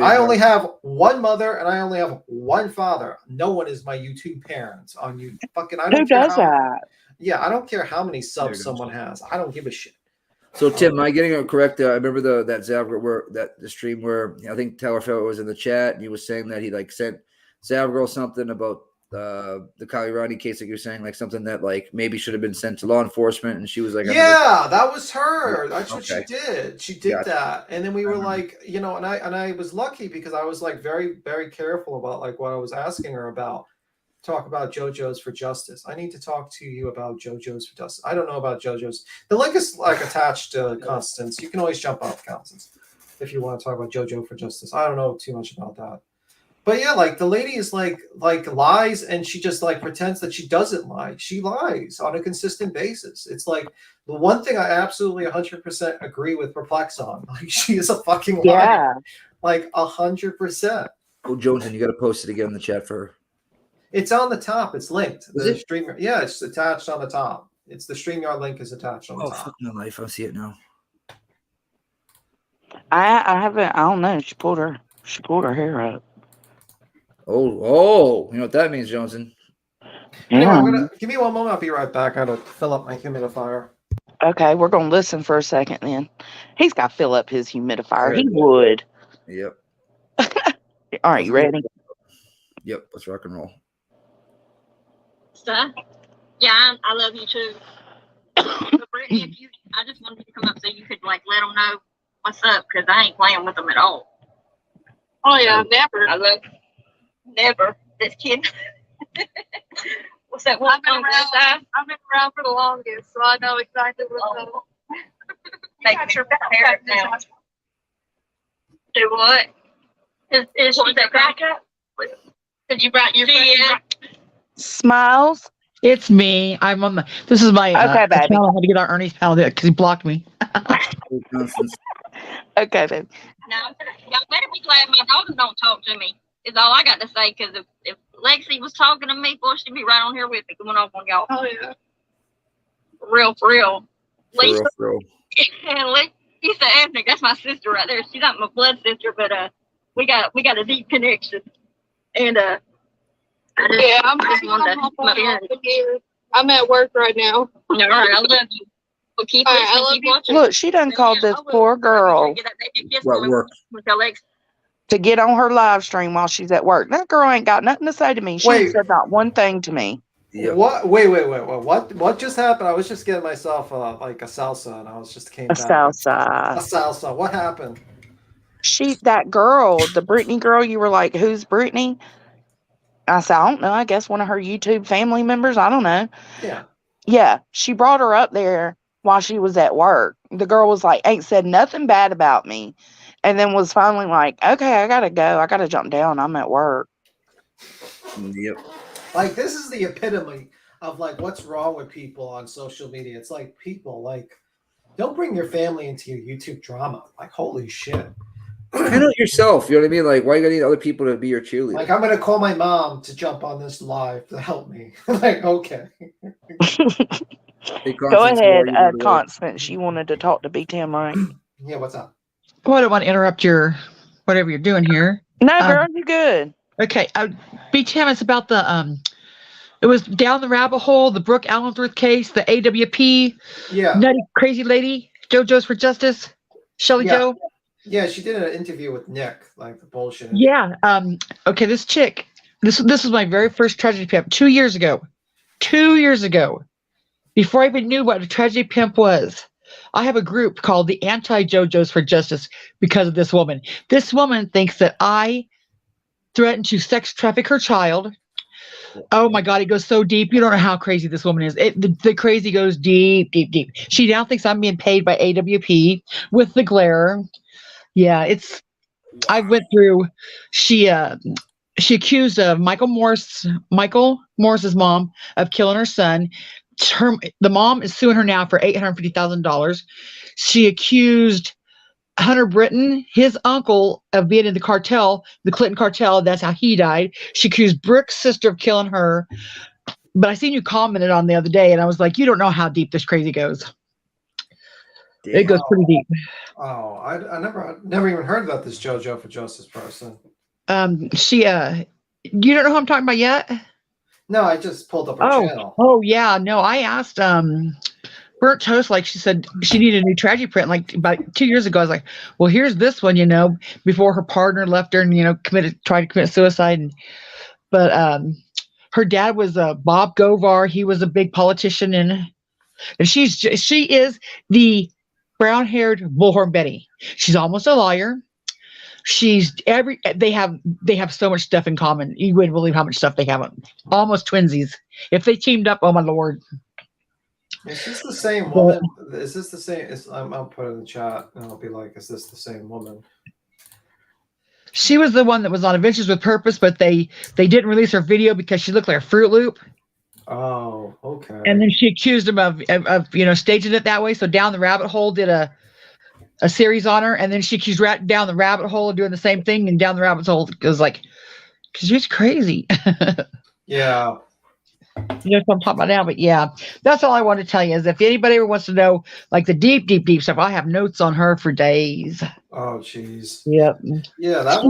I only have one mother and I only have one father. No one is my YouTube parents on you. Fucking, I don't Who does that? Yeah, I don't care how many subs someone has. I don't give a shit. So Tim, am I getting it correct? I remember that Zav the stream where I think Tyler Feller was in the chat and he was saying that he sent Zav Girl something about the Kylie Rodney case, you're saying, something that maybe should have been sent to law enforcement, and she was yeah, that was her. That's what she did. She did that, and then we were and I was lucky because I was very, very careful about what I was asking her about. talk about JoJo's for Justice. I need to talk to you about JoJo's for Justice. I don't know about JoJo's. The link is like attached to Constance. You can always jump off Constance if you want to talk about JoJo for Justice. I don't know too much about that. But yeah, like the lady is like lies, and she just like pretends that she doesn't lie. She lies on a consistent basis. It's like the one thing I absolutely 100% agree with Perplex on. Like she is a fucking liar. Yeah. Like 100%. Oh, Jonesy, you got to post it again in the chat for her. It's on the top. It's linked. Is The it? stream. Yeah, it's attached on the top. It's the StreamYard link is attached on the Oh, top. fuck my life. I see it now. I haven't. I don't know. She pulled her hair up. Oh, you know what that means, Johnson? Anyway, Yeah. I'm gonna give me one moment. I'll be right back. I gotta fill up my humidifier. Okay, we're gonna listen for a second. Then he's got to fill up his humidifier. Alright. He would. Yep. All right, you ready? Yep. Let's rock and roll. So, yeah, I love you too. But Brittany, I just wanted you to come up so you could like let them know what's up, because I ain't playing with them at all. Oh yeah, never. I love never this kid. What's that one? I've been around for the longest, so I know exactly what's up. Make your parents now. Do what? Is she that crack up? Did you brought your friend? Smiles. It's me. I'm on the. This is my Okay, baby. account. I had to get on Ernie's pal because he blocked me. Okay, baby. Now, y'all better be glad my daughter don't talk to me. Is all I got to say. Because if Lexi was talking to me, boy, she'd be right on here with me, going off on y'all. Oh yeah. For real, for real. Lisa For real. and Lisa Abnick, that's my sister right there. She's not my blood sister, but we got a deep connection. And I'm at work right now. All right, I love you. Well, keep All right, listening, I love keep you. watching. Look, she done called this poor girl What work? With Alexa. to get on her live stream while she's at work. That girl ain't got nothing to say to me. She Wait. ain't said not one thing to me. Yep. What? Wait. What just happened? I was just getting myself like a salsa, and I was just came A back. salsa. A salsa. What happened? That girl, the Brittany girl, you were like, who's Brittany? I said, I don't know. I guess one of her YouTube family members. I don't know. Yeah. Yeah, she brought her up there while she was at work. The girl was like, ain't said nothing bad about me. And then was finally like, okay, I got to go. I got to jump down. I'm at work. Yep. Like, this is the epitome of like what's wrong with people on social media. It's like people like don't bring your family into your YouTube drama. Like, holy shit. Handle it yourself. You know what I mean? Like, why you gotta need other people to be your cheerleader? Like, I'm gonna call my mom to jump on this live to help me. Like, okay. Hey, Go Constance, ahead, why are you Constance. You wanted to talk to B Tim, right? Yeah, what's up? Well, I don't want to interrupt your whatever you're doing here. No, girl, you good. Okay, BTM is about the It was down the rabbit hole, the Brooke Allensworth case, the AWP, Yeah. nutty crazy lady, JoJo's for Justice, Shelly Yeah. Joe. Yeah, she did an interview with Nick, like the bullshit. Yeah. Okay, this chick. This was my very first tragedy pimp 2 years ago. 2 years ago, before I even knew what a tragedy pimp was. I have a group called the Anti-JoJo's for Justice because of this woman. This woman thinks that I threatened to sex traffic her child. Oh my God, it goes so deep. You don't know how crazy this woman is. The crazy goes deep, deep, deep. She now thinks I'm being paid by AWP with the glare. Yeah, I went through. She accused Michael Morris's mom of killing her son. The mom is suing her now for $850,000. She accused Hunter Britton, his uncle, of being in the cartel, the Clinton cartel. That's how he died. She accused Brooke's sister of killing her. But I seen you commented on the other day, and I was like, you don't know how deep this crazy goes. It goes pretty deep. Oh, I never even heard about this JoJo for Justice person. You don't know who I'm talking about yet? No, I just pulled up her channel. Oh yeah, no. I asked Burnt Toast, like she said she needed a new tragedy print like about 2 years ago. I was like, well, here's this one, before her partner left her and tried to commit suicide. But her dad was Bob Govar. He was a big politician, and she is the brown-haired Bullhorn Betty. She's almost a lawyer. They have so much stuff in common. You wouldn't believe how much stuff they have. Almost twinsies. If they teamed up, oh my lord. Is this the same woman? Is this the same? I'll put it in the chat and I'll be like, is this the same woman? She was the one that was on Adventures with Purpose, but they didn't release her video because she looked like a Fruit Loop. Oh, okay. And then she accused him of staging it that way. So Down the Rabbit Hole did a series on her, and then she accused Down the Rabbit Hole of doing the same thing, and Down the Rabbit Hole was like, because she's crazy. Yeah. You know what I'm talking about now, but yeah, that's all I want to tell you is if anybody ever wants to know like the deep stuff, I have notes on her for days. Oh, jeez. Yep. Yeah, that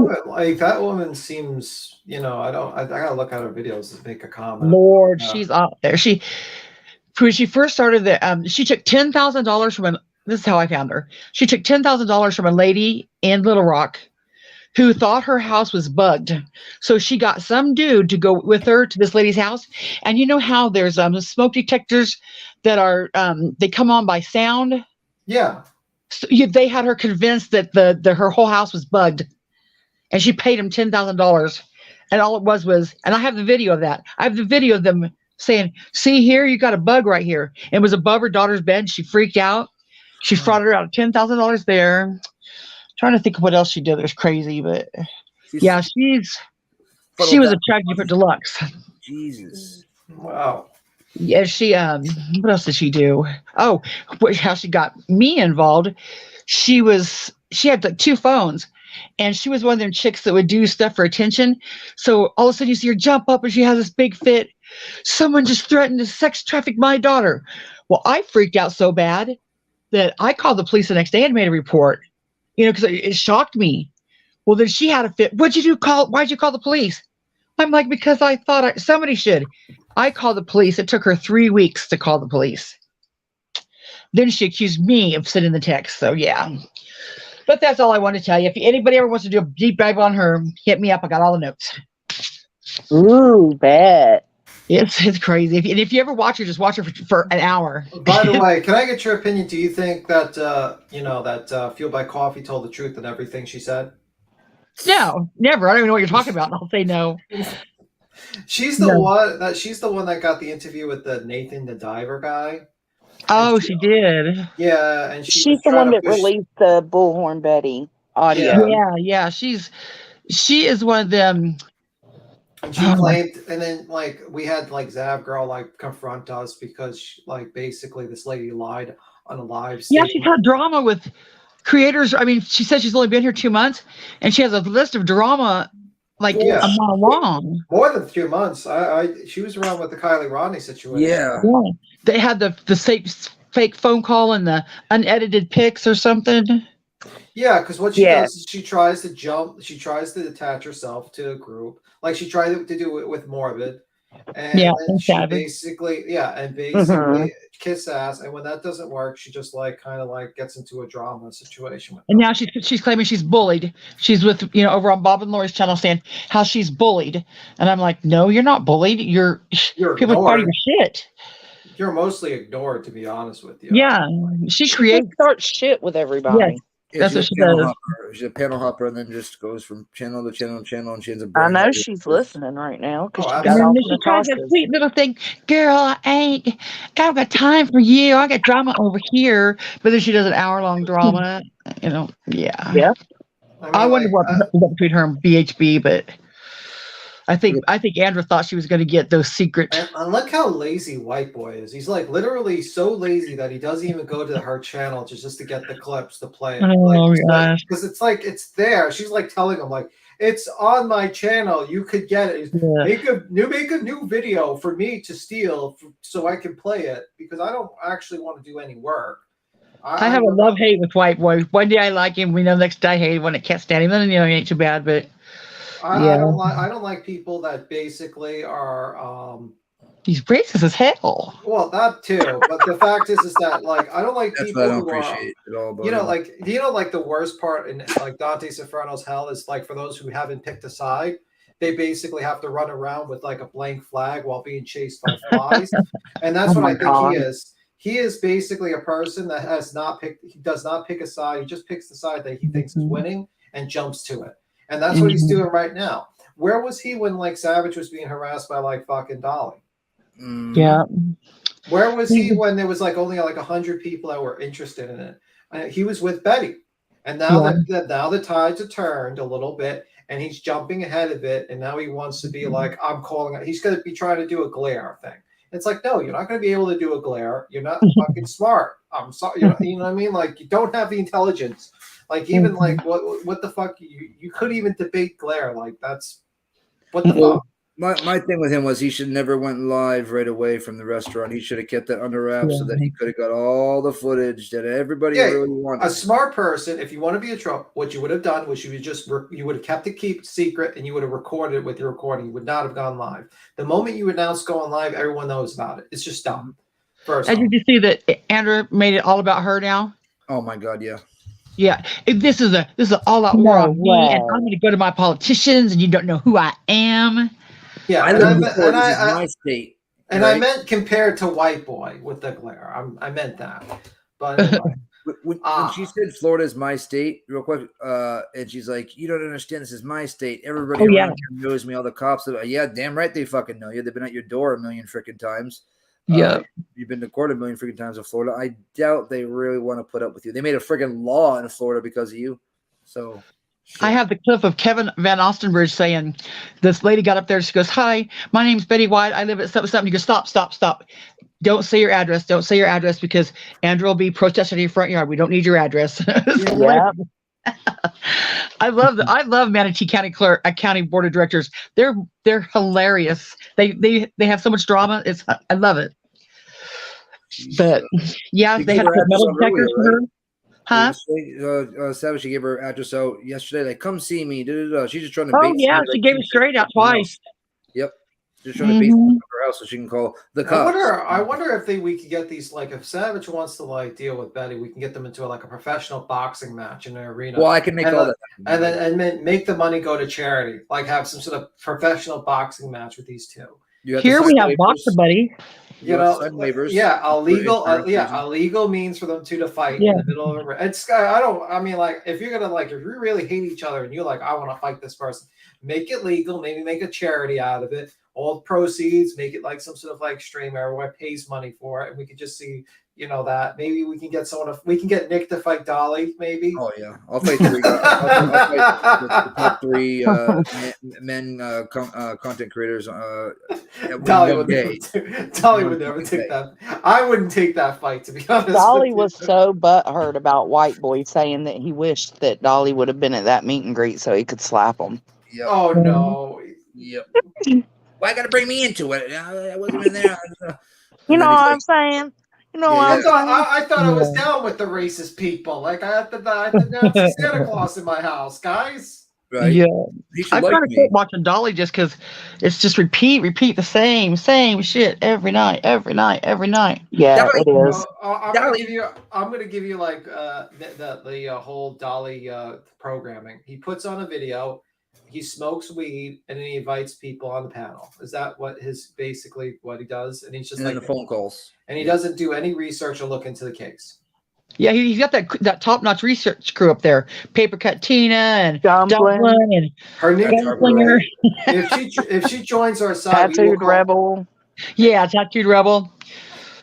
woman seems, I gotta look at her videos to make a comment. Lord, she's out there. When she first started she took $10,000 from this is how I found her. She took $10,000 from a lady in Little Rock who thought her house was bugged. So she got some dude to go with her to this lady's house. And you know how there's smoke detectors that are they come on by sound? Yeah. So they had her convinced that her whole house was bugged. And she paid him $10,000. And all it was, and I have the video of that. I have the video of them saying, see here, you got a bug right here. It was above her daughter's bed. She freaked out. She frauded her out of $10,000 there. Trying to think of what else she did that was crazy, but yeah, she was a tragedy deluxe. Jesus. Wow. Yeah, she what else did she do? Oh, how she got me involved. She had like 2 phones, and she was one of them chicks that would do stuff for attention. So all of a sudden you see her jump up and she has this big fit. Someone just threatened to sex traffic my daughter. Well, I freaked out so bad that I called the police the next day and made a report. Because it shocked me. Well, then she had a fit. Why'd you call the police? I'm like, because I thought somebody should. I called the police. It took her 3 weeks to call the police. Then she accused me of sending the text. So yeah. But that's all I want to tell you. If anybody ever wants to do a deep dive on her, hit me up. I got all the notes. Ooh, bet. It's crazy. If you ever watch her, just watch her for an hour. By the way, can I get your opinion? Do you think that that Fueled by Coffee told the truth in everything she said? No, never. I don't even know what you're talking about. I'll say no. She's the one. She's the one that got the interview with the Nathan the Diver guy. Oh, she did. Yeah, and she's the one that released the Bullhorn Betty audio. Yeah. She is one of them. And she claimed, and then we had Zav Girl confront us because basically this lady lied on a live stream. Yeah, she's had drama with creators. I mean, she said she's only been here 2 months, and she has a list of drama a mile long. More than 2 months. She was around with the Kylie Rodney situation. Yeah. They had the fake phone call and the unedited pics or something. Yeah, because what she does is she tries to attach herself to a group. Like she tried to do it with Morbid. And she basically kiss ass. And when that doesn't work, she just gets into a drama situation. And now she's claiming she's bullied. She's with, over on Bob and Lori's channel saying how she's bullied. And I'm like, no, you're not bullied. You're people part of your shit. You're mostly ignored, to be honest with you. Yeah. She starts shit with everybody. Yes. That's what she does. She's a panel hopper and then just goes from channel to channel to channel, and she ends up. I know she's listening right now because she got a sweet little thing. Girl, I got time for you. I got drama over here, but then she does an hour-long drama. Yeah. Yeah. I wonder what between her and BHB, but I think Andrew thought she was going to get those secret. And look how lazy Whiteboy is. He's literally so lazy that he doesn't even go to her channel just to get the clips to play it. Oh gosh! Because it's there. She's telling him it's on my channel. You could get it. Yeah. Make a new video for me to steal so I can play it because I don't actually want to do any work. I have a love-hate with Whiteboy. One day I like him. Next day I hate him when I can't stand him. Then he ain't too bad, but. I don't like people that basically are he's racist as hell. Well, that too, but the fact is that I don't like people who are the worst part in Dante's Inferno's hell is for those who haven't picked a side, they basically have to run around with a blank flag while being chased by flies. And that's what I think he is. He is basically a person that does not pick a side. He just picks the side that he thinks is winning. and jumps to it. And that's what he's doing right now. Where was he when like Savage was being harassed by like fucking Dolly? Yeah. Where was he when there was like only like 100 people that were interested in it? He was with Betty. And now now the tides are turned a little bit, and he's jumping ahead of it. And now he wants to be like, I'm calling it. He's going to be trying to do a glare thing. It's like, no, you're not going to be able to do a glare. You're not fucking smart. I'm sorry. You know what I mean? Like, you don't have the intelligence. Like, even like, what the fuck? You couldn't even debate glare. Like, that's what the fuck. My thing with him was he should never went live right away from the restaurant. He should have kept that under wraps so that he could have got all the footage that everybody really wanted. A smart person, if you want to be a Trump, what you would have done was you would have kept it secret, and you would have recorded it with your recording. You would not have gone live. The moment you announce going live, everyone knows about it. It's just dumb. First, did you see that Andrew made it all about her now? Oh my God, yeah. Yeah, this is an all-out war on me, and I'm going to go to my politicians, and you don't know who I am. Yeah, I live before this is my state. And I meant compared to White Boy with the glare. I meant that. But anyway. when she said Florida's my state, real quick, and she's like, you don't understand, this is my state. Everybody around here knows me, all the cops. Yeah, damn right they fucking know you. They've been at your door a million freaking times. Yeah. You've been to court a million freaking times in Florida. I doubt they really want to put up with you. They made a freaking law in Florida because of you. So shit. I have the clip of Kevin Van Ostenbridge saying, this lady got up there, she goes, hi, my name's Betty White. I live at something. He goes, stop. Don't say your address. Don't say your address because Andrew will be protesting in your front yard. We don't need your address. Yeah. I love Manatee County County Board of Directors. They're hilarious. They have so much drama. I love it. But yeah, they had metal detectors for her. Huh? Savage, she gave her address out yesterday. Like, come see me. She's just trying to. Oh yeah, she gave it straight out twice. Yep. Just trying to base her house so she can call the cops. I wonder if we could get these, like, if Savage wants to like deal with Betty, we can get them into like a professional boxing match in an arena. Well, I can make all that, and then make the money go to charity. Like, have some sort of professional boxing match with these two. Here we have Boxer Buddy. You know, illegal means for them two to fight in the middle of a. It's I mean, like, if you're gonna if you really hate each other and you're like, I want to fight this person, make it legal. Maybe make a charity out of it. All proceeds, make it like some sort of like stream. Everyone pays money for it, and we could just see, that maybe we can get we can get Nick to fight Dolly. Maybe. Oh yeah, I'll fight three. I'll fight the top three men content creators. Dolly would never take that. I wouldn't take that fight, to be honest. Dolly was so butthurt about White Boy saying that he wished that Dolly would have been at that meet and greet so he could slap him. Yep. Oh no. Yep. Why gotta bring me into it? I wasn't in there. You know what I'm saying? I thought I was down with the racist people. Like, I had to Santa Claus in my house, guys. Right. Yeah. I'm trying to quit watching Dolly just because it's just repeat the same shit every night. Yeah, Dolly, it is. I'm gonna give you like the whole Dolly programming. He puts on a video. He smokes weed and then he invites people on the panel. Is that what basically what he does? And he's just the phone calls. And he doesn't do any research or look into the case. Yeah, he's got that top-notch research crew up there. Paper Cut Tina and Dumpling and her name. If she joins our side, Tattooed Rebel. Yeah, Tattooed Rebel.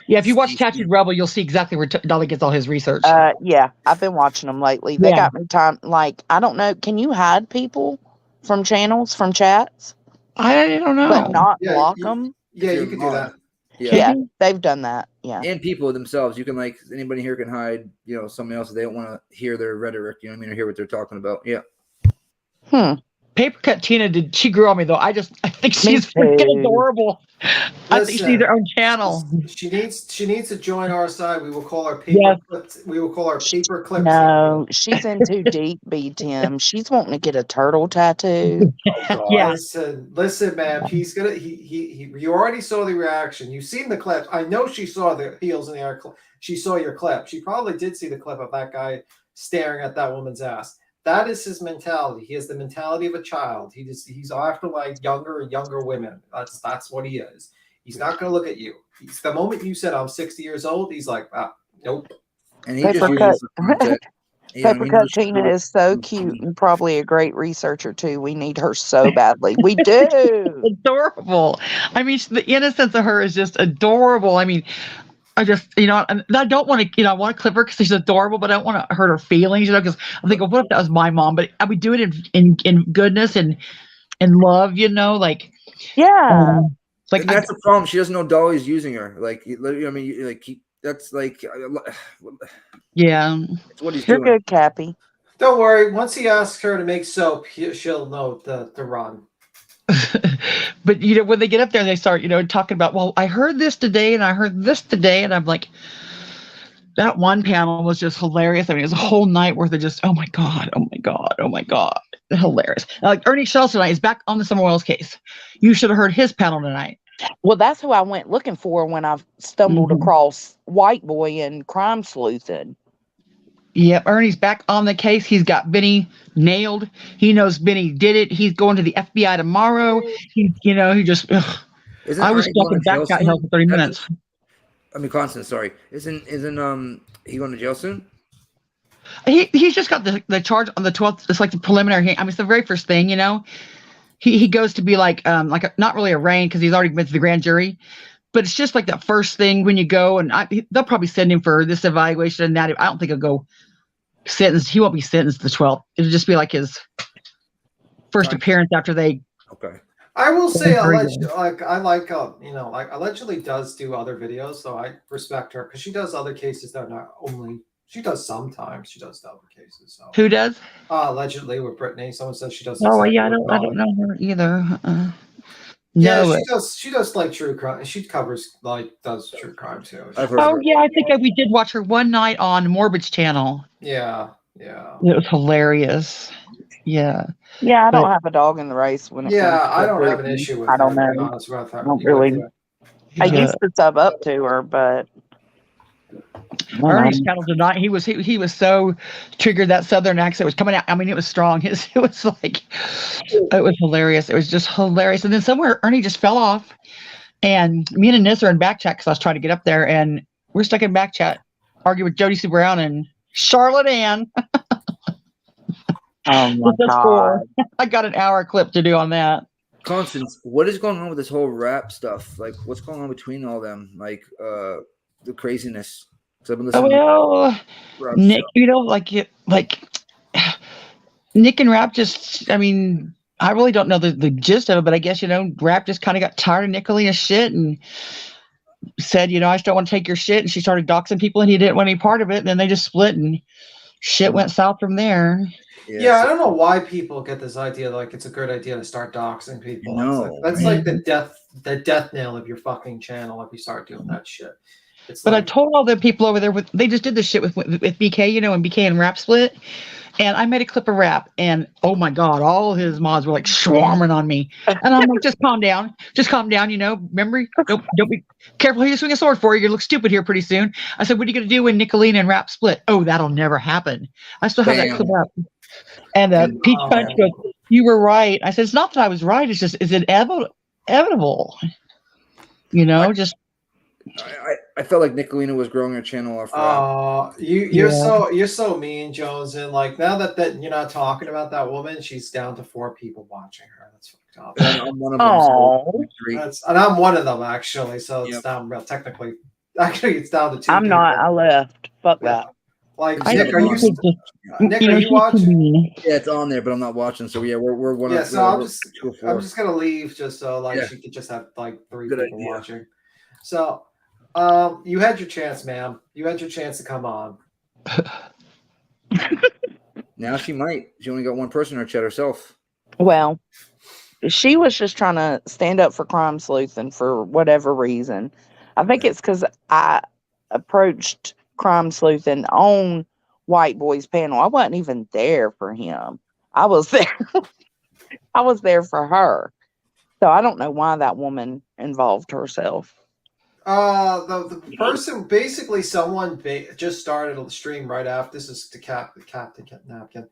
Yeah, if you watch Tattooed Rebel, you'll see exactly where Dolly gets all his research. Yeah, I've been watching them lately. They got me time. Like, I don't know. Can you hide people from channels, from chats? I don't know. But not block them? Yeah, you can do that. Yeah, they've done that. Yeah. And people themselves, you can anybody here can hide, somebody else if they don't want to hear their rhetoric, or hear what they're talking about. Yeah. Paper Cut Tina she grew on me though. I think she's freaking adorable. I think she needs her own channel. She needs to join our side. We will call her paper clips. We will call her paper clips. No, she's in too deep, Tim. She's wanting to get a turtle tattoo. Yeah. Listen, man. He's gonna. You already saw the reaction. You've seen the clip. I know she saw the heels in the air. She saw your clip. She probably did see the clip of that guy staring at that woman's ass. That is his mentality. He has the mentality of a child. He's after like younger and younger women. That's what he is. He's not going to look at you. The moment you said I'm 60 years old, he's like, nope. And he just uses Yeah, I Pepper mean, Cochina is so cute and probably a great researcher too. We need her so badly. We do. Adorable. I mean, the innocence of her is just adorable. I mean, I just, I don't want to, I want to clip her because she's adorable, but I don't want to hurt her feelings, because I'm thinking, what if that was my mom? But I would do it in goodness and love, like, Yeah. like that's the problem. She doesn't know Dolly's using her. Like, I mean, like, that's like, yeah. it's what he's You're doing. good, Cappy. Don't worry. Once he asks her to make soap, she'll know to run. But when they get up there, they start, talking about, well, I heard this today and I heard this today, and I'm like, that one panel was just hilarious. I mean, it was a whole night worth of just, oh my god, oh my god, oh my god, hilarious. Like Ernie Shelton tonight is back on the Summer Wells case. You should have heard his panel tonight. Well, that's who I went looking for when I stumbled across Whiteboy and Crime Sleuthing. Yep, Ernie's back on the case. He's got Benny nailed. He knows Benny did it. He's going to the FBI tomorrow. He just. Isn't I was Ernie stuck going in to jail back soon? hell for 30 minutes. I mean, Constance, sorry. Isn't he going to jail soon? He's just got the charge on the 12th. It's like the preliminary hearing. I mean, it's the very first thing, He goes to be like not really arraigned because he's already been to the grand jury, but it's just like that first thing when you go, and they'll probably send him for this evaluation and that. I don't think he'll go sentenced. He won't be sentenced the 12th. It'll just be like his first appearance after they. Okay. I will say, allegedly does do other videos, so I respect her because she does other cases that are not only. She does sometimes. She does other cases. So. Who does? Allegedly with Brittany. Someone says she does. Oh yeah, I don't know her either. Yeah, no, she does like true crime. She covers does true crime too. Oh yeah, I think we did watch her one night on Morbid's channel. Yeah. It was hilarious. Yeah. Yeah, I don't have a dog in the race when it comes to I don't have an issue with I don't her, to be know. honest with her. I don't really. I used to sub up to her, but Ernie's channel tonight, he was so triggered. That southern accent was coming out. I mean, it was strong. It was like, it was hilarious. It was just hilarious. And then somewhere Ernie just fell off, and me and Anissa are in back chat because I was trying to get up there, and we're stuck in back chat, arguing with Jody Sue Brown and Charlotte Ann. Oh my god! I got an hour clip to do on that. Constance, what is going on with this whole rap stuff? Like, what's going on between all them? Like, the craziness. I've been listening Nick, Nick and Rap just. I mean, I really don't know the gist of it, but I guess Rap just kind of got tired of Nicolina's shit and said, I just don't want to take your shit, and she started doxing people, and he didn't want any part of it. And then they just split, and shit went south from there. Yeah, I don't know why people get this idea like it's a good idea to start doxing people. No, that's like the death nail of your fucking channel if you start doing that shit. But I told all the people over there, they just did this shit with BK, and BK and Rap split. And I made a clip of Rap, and oh my god, all his mods were like swarming on me. And I'm like, just calm down, Remember, don't be careful who you swing a sword for. You're gonna look stupid here pretty soon. I said, what are you gonna do when Nicolina and Rap split? Oh, that'll never happen. I still have that clip up. And Peach Punch goes, you were right. I said, it's not that I was right. It's just, is it inevitable? I felt like Nicolina was growing her channel off. You're so mean, Jones. And like now that you're not talking about that woman, she's down to 4 people watching her. That's fucked up. And I'm one of them. And I'm one of them actually. So it's down real technically. Actually, it's down to 2. I'm not. I left. Fuck that. Like Nick, are you watching? Yeah, it's on there, but I'm not watching. So yeah, we're one. Yeah, so I'm just gonna leave just so she could just have like 3 people watching. So, you had your chance, ma'am. You had your chance to come on. Now she might. She only got one person in her chat herself. Well, she was just trying to stand up for crime sleuthing for whatever reason. I think it's because I approached crime sleuthing on White Boy's panel. I wasn't even there for him. I was there. I was there for her. So I don't know why that woman involved herself. The person basically someone just started a stream right after this is the Captain Napkin.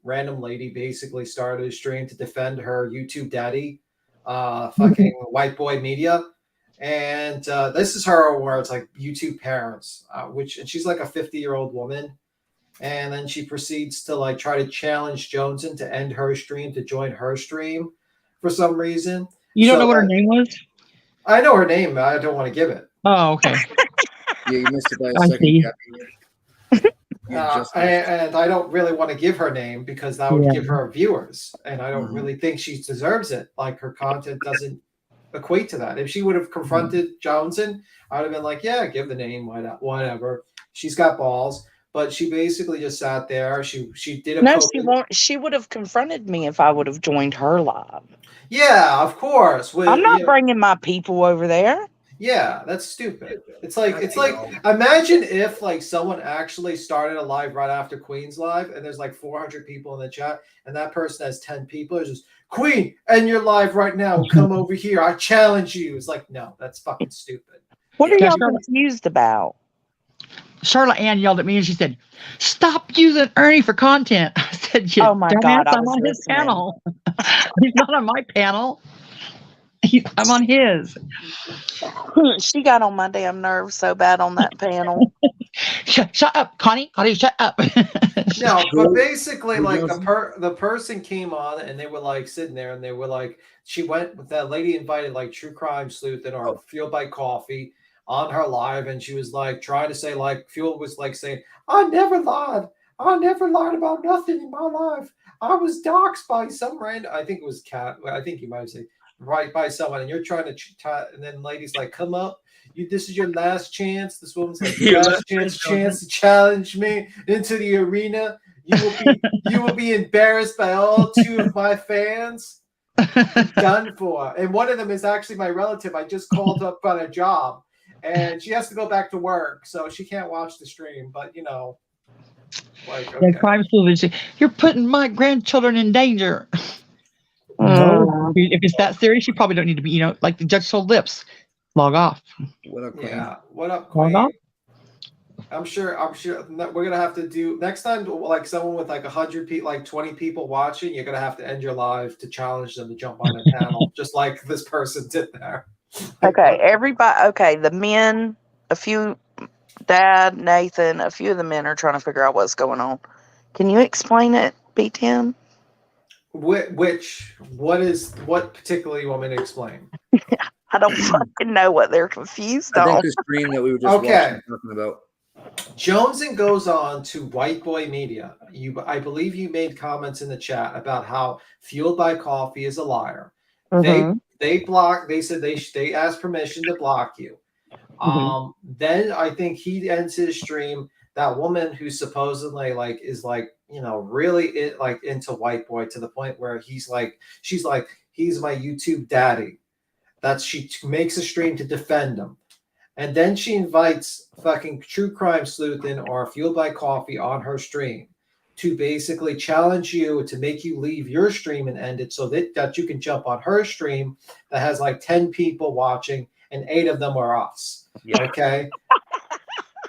Random lady basically started a stream to defend her YouTube daddy, fucking White Boy Media. And this is her awards, like YouTube parents, and she's like a 50-year-old woman. And then she proceeds to like try to challenge Joneson to end her stream to join her stream for some reason. You don't know what her name was? I know her name. I don't want to give it. Oh, okay. Yeah, you missed it by a I second. see. And I don't really want to give her name because that would Yeah. give her viewers, and I don't really think she deserves it. Like, her content doesn't equate to that. If she would have confronted Joneson, I would have been like, yeah, give the name, why not? Whatever. She's got balls. But she basically just sat there. She did a No, she won't. She would have confronted me if I would have joined her live. Yeah, of course. I'm not bringing my people over there. Yeah, that's stupid. It's like imagine if like someone actually started a live right after Queen's live, and there's like 400 people in the chat, and that person has 10 people. It's just, Queen, and you're live right now. Come over here. I challenge you. It's like, no, that's fucking stupid. What are y'all confused about? Charlotte Ann yelled at me and she said, "Stop using Ernie for content." I said, "Oh my God, I'm on his panel. He's not on my panel. I'm on his." She got on my damn nerves so bad on that panel. Shut up, Connie. Connie, shut up. No, but basically, like the person came on and they were like sitting there and they were like, she went with that lady invited like True Crime Sleuthing or Fueled by Coffee on her live, and she was like trying to say, like, Fuel was like saying, I never lied about nothing in my life. I was doxxed by some random, I think it was Cat, I think you might say, right by someone, and you're trying to and then ladies like, come up, this is your last chance. This woman's like, your last chance to challenge me into the arena. You will be embarrassed by all two of my fans. Done for. And one of them is actually my relative. I just called up on a job, and she has to go back to work, so she can't watch the stream. But like, okay. Yeah, Crime Sleuthing, you're putting my grandchildren in danger. No, if it's that serious, you probably don't need to be. Like the judge told Lips, log off. What up, Queen? Yeah, what up, Queen? Log off? I'm sure we're gonna have to do next time. Like someone with like 100 people, like 20 people watching, you're gonna have to end your live to challenge them to jump on a panel, just like this person did there. Okay, everybody. Okay, the men, a few, Dad, Nathan, a few of the men are trying to figure out what's going on. Can you explain it, B10? What particularly you want me to explain? I don't fucking know what they're confused on. I think the stream that we were just watching, talking about. Joneson goes on to White Boy Media. I believe you made comments in the chat about how Fueled by Coffee is a liar. Mm-hmm. They said they asked permission to block you. Mm-hmm. Then I think he ends his stream. That woman who supposedly is really into White Boy to the point where she's like, he's my YouTube daddy. She makes a stream to defend him. And then she invites fucking True Crime Sleuthing or Fueled by Coffee on her stream to basically challenge you to make you leave your stream and end it so that you can jump on her stream that has like 10 people watching and 8 of them are us. Yeah. Okay.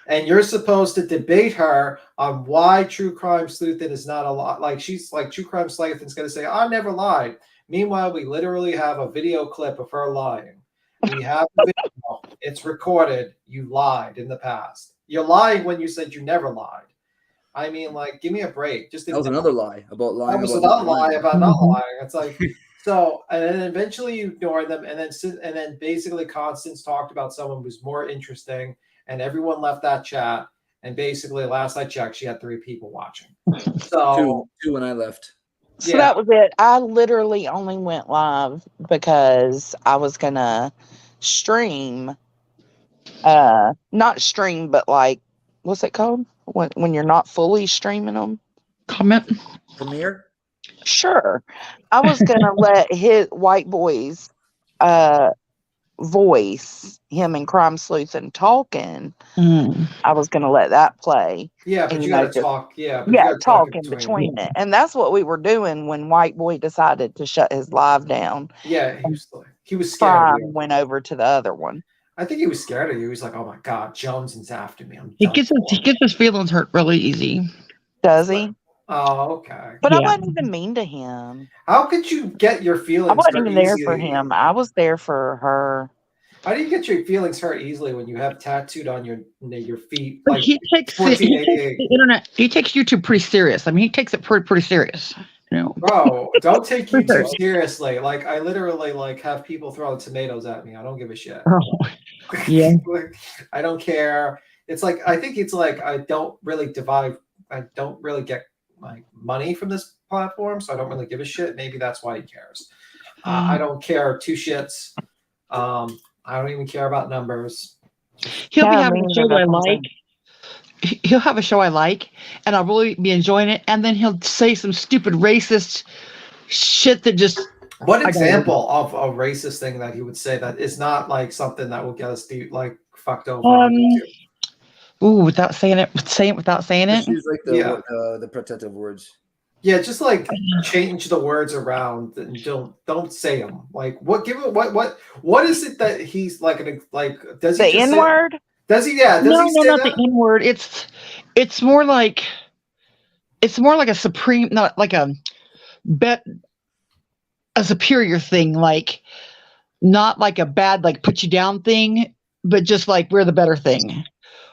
And you're supposed to debate her on why True Crime Sleuthing is not a lie. Like she's like, True Crime Sleuthing's going to say, I never lied. Meanwhile, we literally have a video clip of her lying. We have the video. It's recorded. You lied in the past. You're lying when you said you never lied. I mean, like, give me a break. That was another lie about lying. That was another lie about not lying. It's like, so, and then eventually you ignore them, and then basically Constance talked about someone who's more interesting, and everyone left that chat. And basically, last I checked, she had 3 people watching. So two when I left. So that was it. I literally only went live because I was gonna stream. Not stream, but like, what's it called when you're not fully streaming them? Comment. Premiere. Sure. I was gonna let his White Boy's voice, him and Crime Sleuthing talking. I was gonna let that play. Yeah, but you gotta talk. Yeah, talk in between it, and that's what we were doing when White Boy decided to shut his live down. Yeah, he was scared. Went over to the other one. I think he was scared of you. He was like, "Oh my God, Joneson's after me." He gets his feelings hurt really easy. Does he? Oh, okay. But I wasn't even mean to him. How could you get your feelings? I wasn't even there for him. I was there for her. How do you get your feelings hurt easily when you have tattooed on your feet like He takes the 1488? internet. He takes YouTube pretty serious. I mean, he takes it pretty serious. You know, Bro, don't take Pretty YouTube serious. seriously. Like I literally like have people throwing tomatoes at me. I don't give a shit. Oh, yeah. Like, I don't care. It's like I think it's like I don't really get like money from this platform, so I don't really give a shit. Maybe that's why he cares. I don't care two shits. I don't even care about numbers. He'll be Yeah, having me a show neither, that I that's what I'm like. He'll have a show I like, and I'll really be enjoying it. And then he'll say some stupid racist shit that just. What example of a racist thing that he would say that is not like something that will get us like fucked over on YouTube? Ooh, without saying it, without saying Just it. use like the protective words. Yeah, just like change the words around and don't say them. Like what? Give it what is it that he's like? Does he The just N word? Does he? Yeah. Does No, he say not that? the N word. It's more like a supreme, not like a superior thing, like not like a bad like put you down thing, but just like we're the better thing.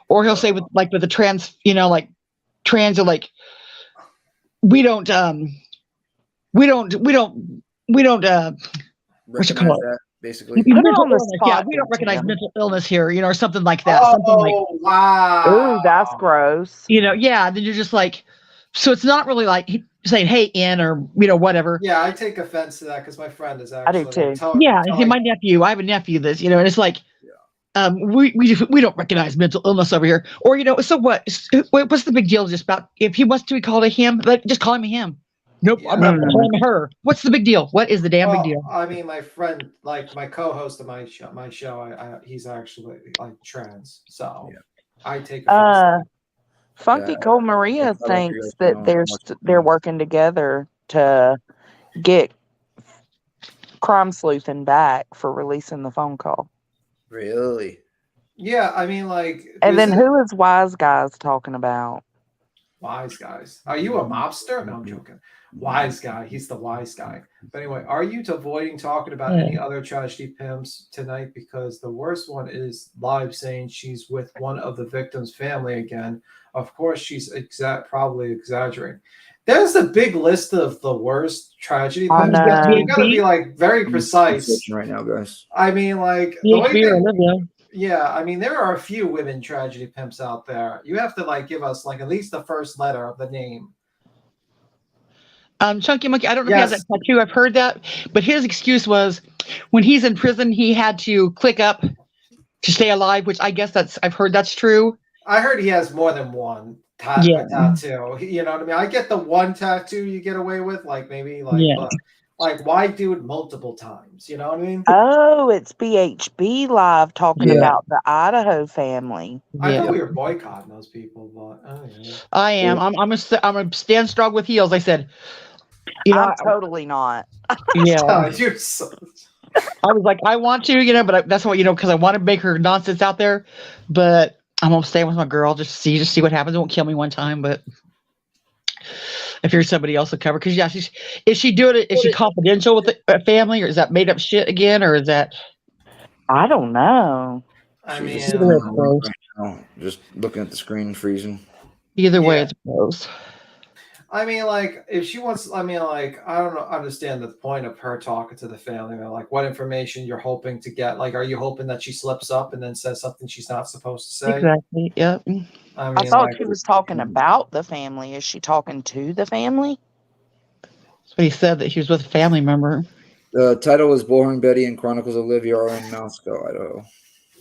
Or he'll say with the trans, like trans are like we don't we don't what you call Recognize it? that, basically. Put it Mental on the illness. Yeah, spot we there, don't recognize Tim. mental illness here, or something like that. Something like Wow. Ooh, that's gross. yeah. Then you're just like, so it's not really like saying hey in or whatever. Yeah, I take offense to that because my friend is I do actually too. Yeah, and see, my nephew, I have a nephew that's, and it's like, we don't recognize mental illness over here. Or, so what? What's the big deal just about, if he wants to be called a him, just call him a him. Nope, I'm going to call him a her. What's the big deal? What is the damn big deal? I mean, my friend, like my co-host of my show, he's actually like trans, so I take offense. Funky Cole Maria thinks that they're working together to get Crime Sleuthing back for releasing the phone call. Really? Yeah, I mean, like. And then who is Wise Guys talking about? Wise Guys. Are you a mobster? No, I'm joking. Wise Guy. He's the wise guy. But anyway, are you avoiding talking about any other tragedy pimps tonight? Because the worst one is live saying she's with one of the victim's family again. Of course, she's probably exaggerating. There's a big list of the worst tragedy pimps. You got to be like very precise right now, guys. I mean, like yeah, I mean, there are a few women tragedy pimps out there. You have to like give us like at least the first letter of the name. Chunky Monkey, I don't know if he has that tattoo. I've heard that, but his excuse was when he's in prison, he had to click up to stay alive, which I guess I've heard that's true. I heard he has more than one tattoo. You know what I mean? I get the one tattoo you get away with, like maybe like, but like why do it multiple times? You know what I mean? Oh, it's BHB Live talking about the Idaho family. I thought we were boycotting those people, but I am. I'm a stand strong with heels. I said, I'm totally not. Yeah, you're so. I was like, I want to, but that's what because I want to make her nonsense out there, but I'm gonna stay with my girl. Just see what happens. It won't kill me one time, but if you're somebody else to cover, because is she doing it? Is she confidential with the family, or is that made up shit again, or is that? I don't know. I mean, just looking at the screen, freezing. Either way, it's gross. I mean, like, if she wants, I mean, like, I don't understand the point of her talking to the family. Like, what information you're hoping to get? Like, are you hoping that she slips up and then says something she's not supposed to say? Exactly. Yep. I mean, I thought she was talking about the family. Is she talking to the family? That's what he said, that he was with a family member. The title is Bullhorn Betty and Chronicles of Livia are in Moscow, Idaho.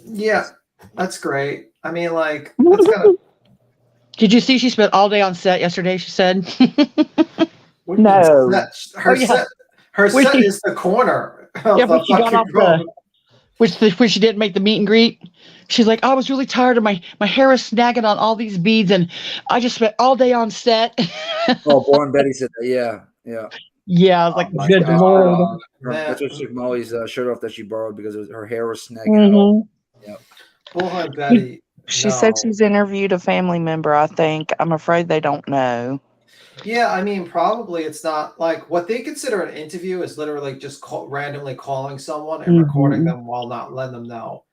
Yeah, that's great. I mean, like, that's kind of. Did you see she spent all day on set yesterday, she said? No. Her set is the corner of the fucking road. When she didn't make the meet and greet, she's like, I was really tired of my hair is snagging on all these beads, and I just spent all day on set. Bullhorn Betty said that, yeah. Yeah, I was like, good Lord. That's what took Molly's shirt off that she borrowed because her hair was snagging. Mm-hmm. Yep. Bullhorn Betty. She said she's interviewed a family member, I think. I'm afraid they don't know. Yeah, I mean, probably it's not like what they consider an interview is literally just randomly calling someone and recording Mhm. them while not letting them know.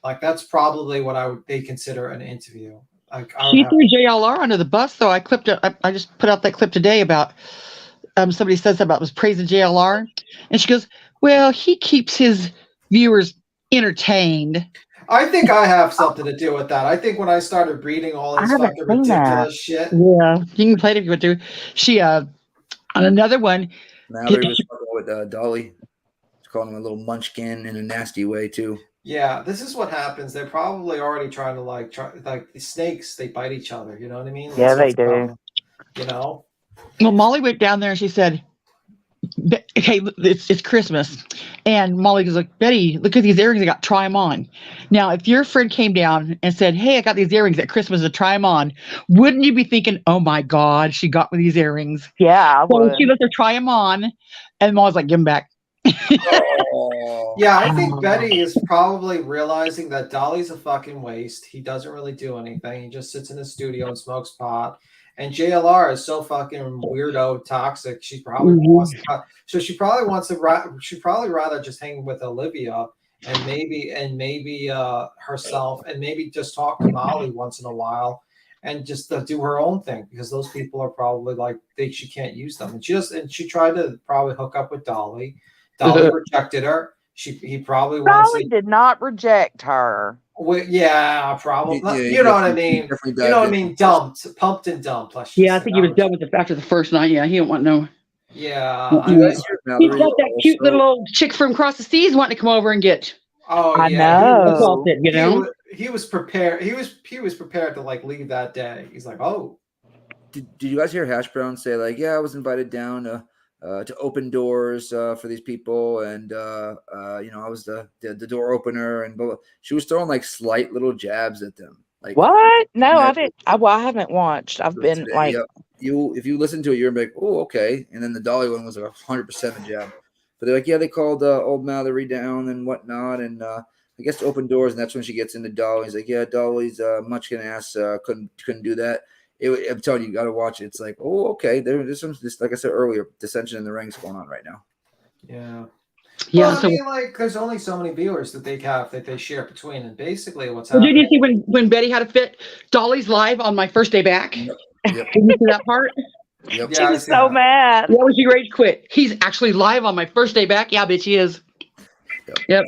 Like that's probably what they consider an interview. Like I would She have. threw JLR under the bus, though. I clipped it. I just put out that clip today about somebody says about was praising JLR, and she goes, "Well, he keeps his viewers entertained." I think I have something to do with that. I think when I started reading all I his haven't fucking seen that. ridiculous shit. Yeah, you can play it if you want to. She on another one. Now they're just fucking with Dolly. She's calling him a little munchkin in a nasty way too. Yeah, this is what happens. They're probably already trying to like the snakes. They bite each other. You know what I mean? Yeah, That's they what's do. going. You know. Well, Molly went down there and she said, "Okay, it's Christmas," and Molly goes like, "Betty, look at these earrings I got. Try them on." Now, if your friend came down and said, "Hey, I got these earrings at Christmas to try them on," wouldn't you be thinking, "Oh my God, she got me these earrings"? Yeah, I So would. she let her try them on, and Molly's like, "Give them back." Oh, Yeah, I think Betty is probably realizing that Dolly's a fucking waste. He doesn't really do anything. He just sits in the studio and smokes pot. And JLR is so fucking weirdo, toxic. She probably wants to. So she probably wants to. She probably rather just hang with Olivia and maybe herself and maybe just talk to Molly once in a while and just do her own thing because those people are probably like she can't use them. And she tried to probably hook up with Dolly. Dolly rejected her. He probably wants Dolly to. did not reject her. Yeah, probably. yeah, You know what I mean? definitely You know dived what I in. mean? Dumped, pumped and dumped. Let's just Yeah, I say think he was done with it after the first night. Yeah, he didn't want no. Yeah, Do I you mean, guys hear now? He's There is got that cute also little old chick from across the seas wanting to come over and get oh I yeah, know. you know. he was prepared. He was prepared to like leave that day. He's like, oh, did you guys hear Hash Brown say like, yeah, I was invited down to open doors for these people, and I was the door opener, and blah, blah. She was throwing like slight little jabs at them, like What? No, yeah, I didn't. Well, I haven't watched. I've been today, like, yeah. If you listen to it, you're like, oh, okay, and then the Dolly one was like 100% a jab, but they're like, yeah, they called old Mallory down and whatnot, and I guess to open doors, and that's when she gets into Dolly. He's like, yeah, Dolly's munchkin ass couldn't do that. I'm telling you, you got to watch it. It's like, oh, okay. There's some, just like I said earlier, dissension in the ranks going on right now. yeah. Yeah. Well, I So, mean, like, there's only so many viewers that they have that they share between, and basically, what's did you happening. see when Betty had a fit? Dolly's live on my first day back. Yep. Did you see that part? Yep. Yeah, she I was see so that. mad. Yeah, was she ready to quit? He's actually live on my first day back. Yeah, bitch, he is. Yep.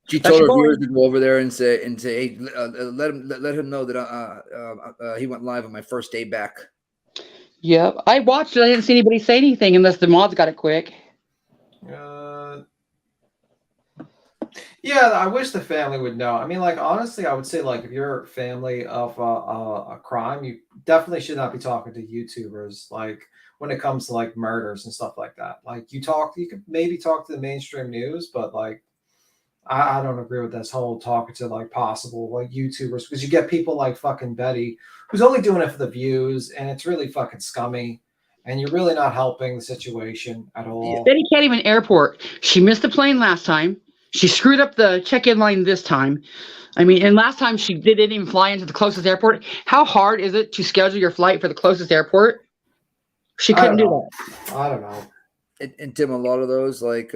She That's told her your boy. viewers to go over there and say, hey, let him know that he went live on my first day back. Yep. I watched it. I didn't see anybody say anything unless the mods got it quick. Yeah, I wish the family would know. I mean, like honestly, I would say like if you're a family of a crime, you definitely should not be talking to YouTubers. Like when it comes to like murders and stuff like that. Like you could maybe talk to the mainstream news, but like I don't agree with this whole talking to like possible like YouTubers because you get people like fucking Betty who's only doing it for the views, and it's really fucking scummy, and you're really not helping the situation at all. Betty can't even airport. She missed the plane last time. She screwed up the check-in line this time. I mean, and last time she didn't even fly into the closest airport. How hard is it to schedule your flight for the closest airport? She couldn't do that. I don't know. And Tim, a lot of those like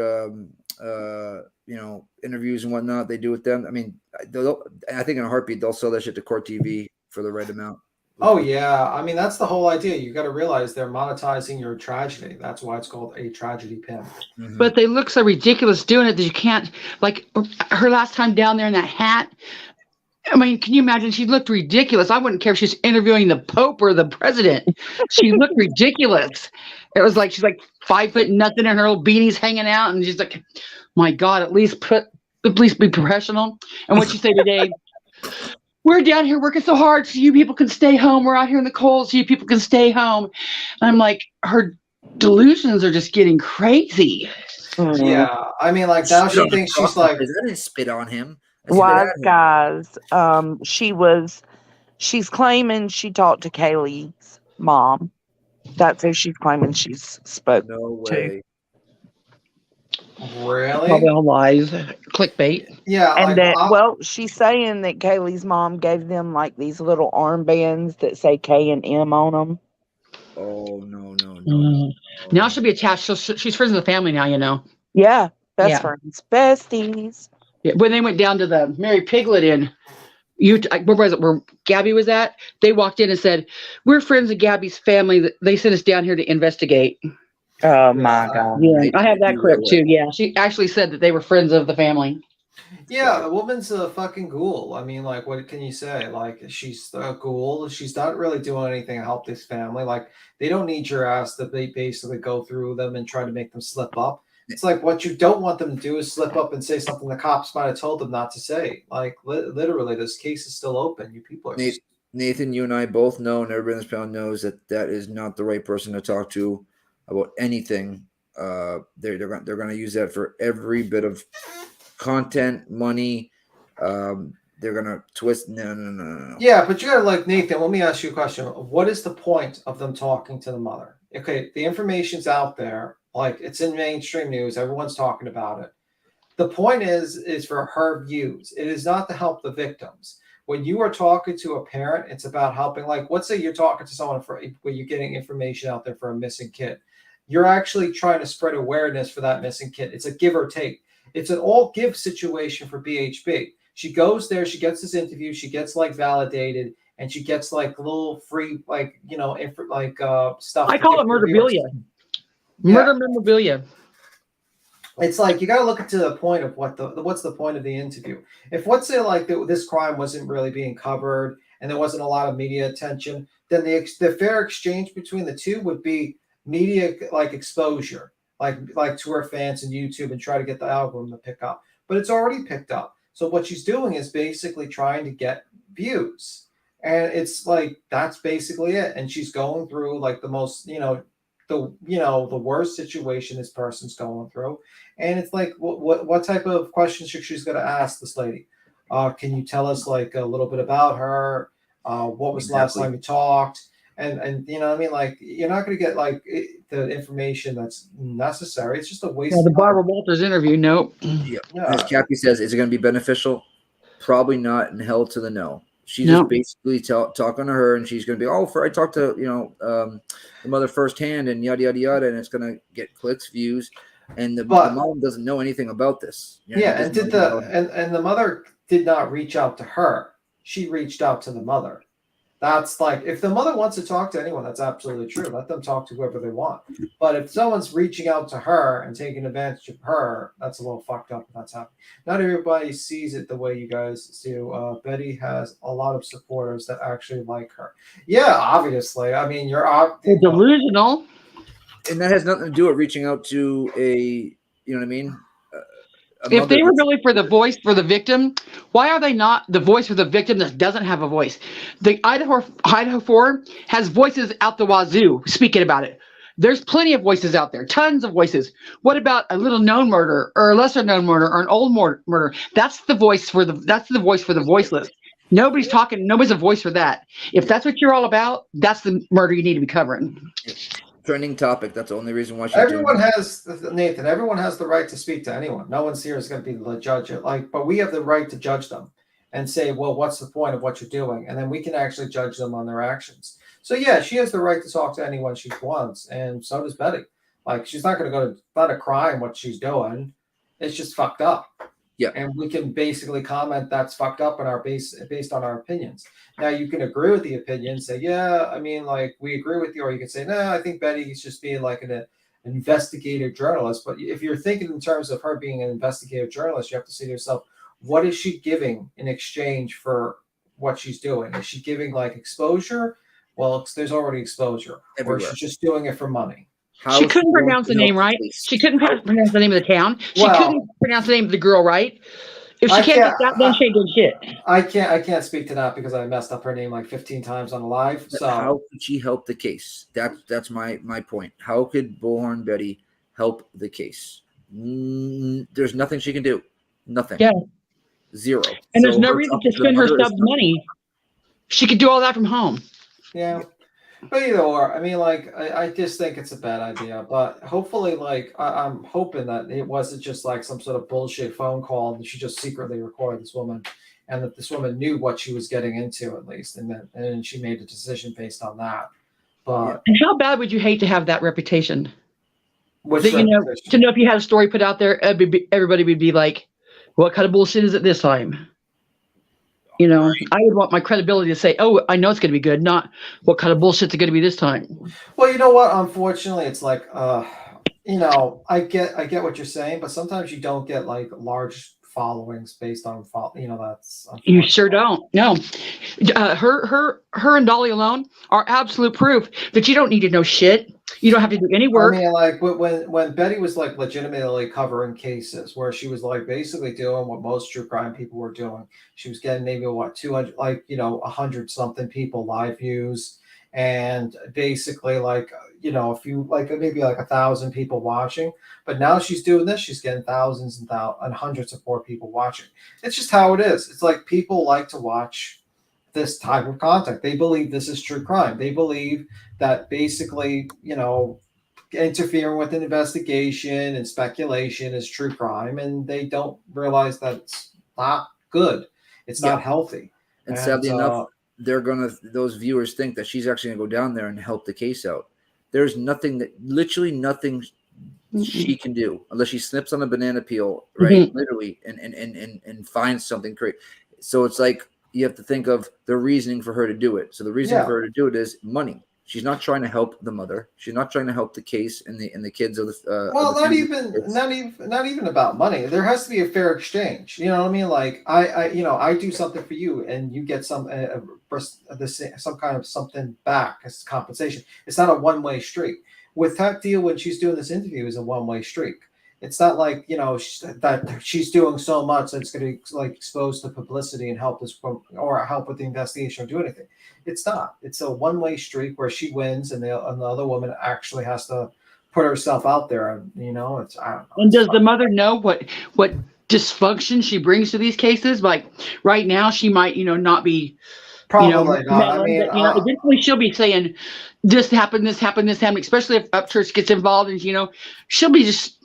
interviews and whatnot they do with them. I mean, I think in a heartbeat they'll sell that shit to Court TV for the right amount. Oh yeah, I mean that's the whole idea. You got to realize they're monetizing your tragedy. That's why it's called a tragedy pimp. Mm-hmm. But they look so ridiculous doing it that you can't. Like her last time down there in that hat. I mean, can you imagine? She looked ridiculous. I wouldn't care if she's interviewing the Pope or the president. She looked ridiculous. It was like she's like 5 foot nothing, and her little beanie's hanging out, and she's like, "My God, at least be professional." And what she say today? We're down here working so hard so you people can stay home. We're out here in the cold so you people can stay home. And I'm like, her delusions are just getting crazy. Yeah, I mean, like now she thinks she's like. I didn't spit on him. Wise guys. She's claiming she talked to Kaylee's mom. That's who she's claiming she's spoke No to. way. Really? Probably all lies. Clickbait. Yeah, And like, that she's saying that Kaylee's mom gave them like these little armbands that say K and M on them. Oh no. Now she'll be attached. She's friends with the family now. You know. Yeah, best Yeah. friends, besties. Yeah, when they went down to the Mary Piglet in where was it? Where Gabby was at? They walked in and said, "We're friends of Gabby's family. They sent us down here to investigate." Oh my God. Yeah, I have that You clip were too. Yeah, she actually said that they were friends of the family. Yeah, the woman's a fucking ghoul. I mean, like, what can you say? Like, she's a ghoul. She's not really doing anything to help this family. Like, they don't need your ass to basically go through them and try to make them slip up. It's like what you don't want them to do is slip up and say something the cops might have told them not to say. Like, literally, this case is still open. You people are just... Nathan, you and I both know, and everybody in this panel knows that is not the right person to talk to about anything. They're going to use that for every bit of content, money. They're going to twist. No. Yeah, but you got to, like, Nathan, let me ask you a question. What is the point of them talking to the mother? Okay, the information's out there. Like, it's in mainstream news. Everyone's talking about it. The point is for her views. It is not to help the victims. When you are talking to a parent, it's about helping. Like, let's say you're talking to someone where you're getting information out there for a missing kid. You're actually trying to spread awareness for that missing kid. It's a give or take. It's an all give situation for BHB. She goes there, she gets this interview, she gets like validated, and she gets like little free, like, you know, stuff. I call it murderabilia. Murder memorabilia. It's like you got to look into the point of what's the point of the interview. If let's say like this crime wasn't really being covered and there wasn't a lot of media attention, then the fair exchange between the two would be media like exposure, like to her fans and YouTube, and try to get the algorithm to pick up. But it's already picked up. So what she's doing is basically trying to get views, and it's like that's basically it. And she's going through like the most, the worst situation this person's going through. And it's like, what type of questions she's going to ask this lady? Can you tell us like a little bit about her? What was the last time you talked? And you know what I mean? Like, you're not going to get like the information that's necessary. It's just a waste. The Barbara Walters interview. Nope. Yeah. As Kathy says, is it going to be beneficial? Probably not, and hell to the no. She's just basically talking to her, and she's going to be, I talked to the mother firsthand, and yada yada yada, and it's going to get clicks, views, and the mom doesn't know anything about this. And the mother did not reach out to her. She reached out to the mother. That's like, if the mother wants to talk to anyone, that's absolutely true. Let them talk to whoever they want. But if someone's reaching out to her and taking advantage of her, that's a little fucked up. That's happening. Not everybody sees it the way you guys do. Betty has a lot of supporters that actually like her. Yeah, obviously. I mean, you're delusional. And that has nothing to do with reaching out to you know what I mean? If they were really for the voice for the victim, why are they not the voice for the victim that doesn't have a voice? The Idaho 4 has voices out the wazoo speaking about it. There's plenty of voices out there, tons of voices. What about a little known murder or a lesser known murder or an old murder? That's the voice for the voiceless. Nobody's talking. Nobody's a voice for that. If that's what you're all about, that's the murder you need to be covering. Trending topic. That's the only reason why everyone has the right to speak to anyone. No one's here is going to be the judge. But we have the right to judge them and say, well, what's the point of what you're doing? And then we can actually judge them on their actions. So yeah, she has the right to talk to anyone she wants, and so does Betty. Like, she's not going to go to not a crime what she's doing. It's just fucked up. Yeah. And we can basically comment that's fucked up based on our opinions. Now, you can agree with the opinion, say, yeah, I mean, like, we agree with you, or you can say, no, I think Betty's just being like an investigative journalist. But if you're thinking in terms of her being an investigative journalist, you have to say to yourself, what is she giving in exchange for what she's doing? Is she giving like exposure? Well, there's already exposure. Everywhere. Or she's just doing it for money. She couldn't pronounce the name right. She couldn't pronounce the name of the town. She couldn't pronounce the name of the girl right. If she can't do that, then she ain't doing shit. I can't speak to that because I messed up her name like 15 times on the live. So how could she help the case? That's my point. How could Bullhorn Betty help the case? There's nothing she can do. Nothing. Yeah. Zero. And there's no reason to spend her subs money. She could do all that from home. Yeah. But either or, I mean, like, I just think it's a bad idea. But hopefully, like, I'm hoping that it wasn't just like some sort of bullshit phone call and she just secretly recorded this woman, and that this woman knew what she was getting into at least, and then she made a decision based on that. But And how bad would you hate to have that reputation? which That, reputation? to know if you had a story put out there, everybody would be like, what kind of bullshit is it this time? I would want my credibility to say, oh, I know it's going to be good, not what kind of bullshit's it going to be this time. Well, you know what? Unfortunately, it's like, I get what you're saying, but sometimes you don't get like large followings based on that's You unfortunate. sure don't. No, her and Dolly alone are absolute proof that you don't need to know shit. You don't have to do any work. I mean, like when Betty was like legitimately covering cases where she was like basically doing what most true crime people were doing. She was getting maybe 200, 100 something people live views, and basically like a few like maybe like 1,000 people watching. But now she's doing this. She's getting thousands and hundreds of more people watching. It's just how it is. It's like people like to watch this type of content. They believe this is true crime. They believe that basically, interfering with an investigation and speculation is true crime, and they don't realize that it's not good. It's not healthy. And sadly enough, those viewers think that she's actually gonna go down there and help the case out. There's literally nothing she can do unless she snips on a banana peel, right? Literally, and finds something great. So it's like you have to think of the reasoning for her to do it. So the reason for her to do it is money. She's not trying to help the mother. She's not trying to help the case and the kids of the. Not even about money. There has to be a fair exchange. You know what I mean? Like I do something for you, and you get some kind of something back as compensation. It's not a one-way street. With that deal, when she's doing this interview, is a one-way street. It's not like that she's doing so much that it's going to like exposed to publicity and help or help with the investigation or do anything. It's not. It's a one-way street where she wins and the other woman actually has to put herself out there. And it's I don't know. And does the mother know what dysfunction she brings to these cases? Like right now, she might not be. Probably not. I mean, eventually she'll be saying, "This happened, this happened, this happened." Especially if Upchurch gets involved, and she'll be just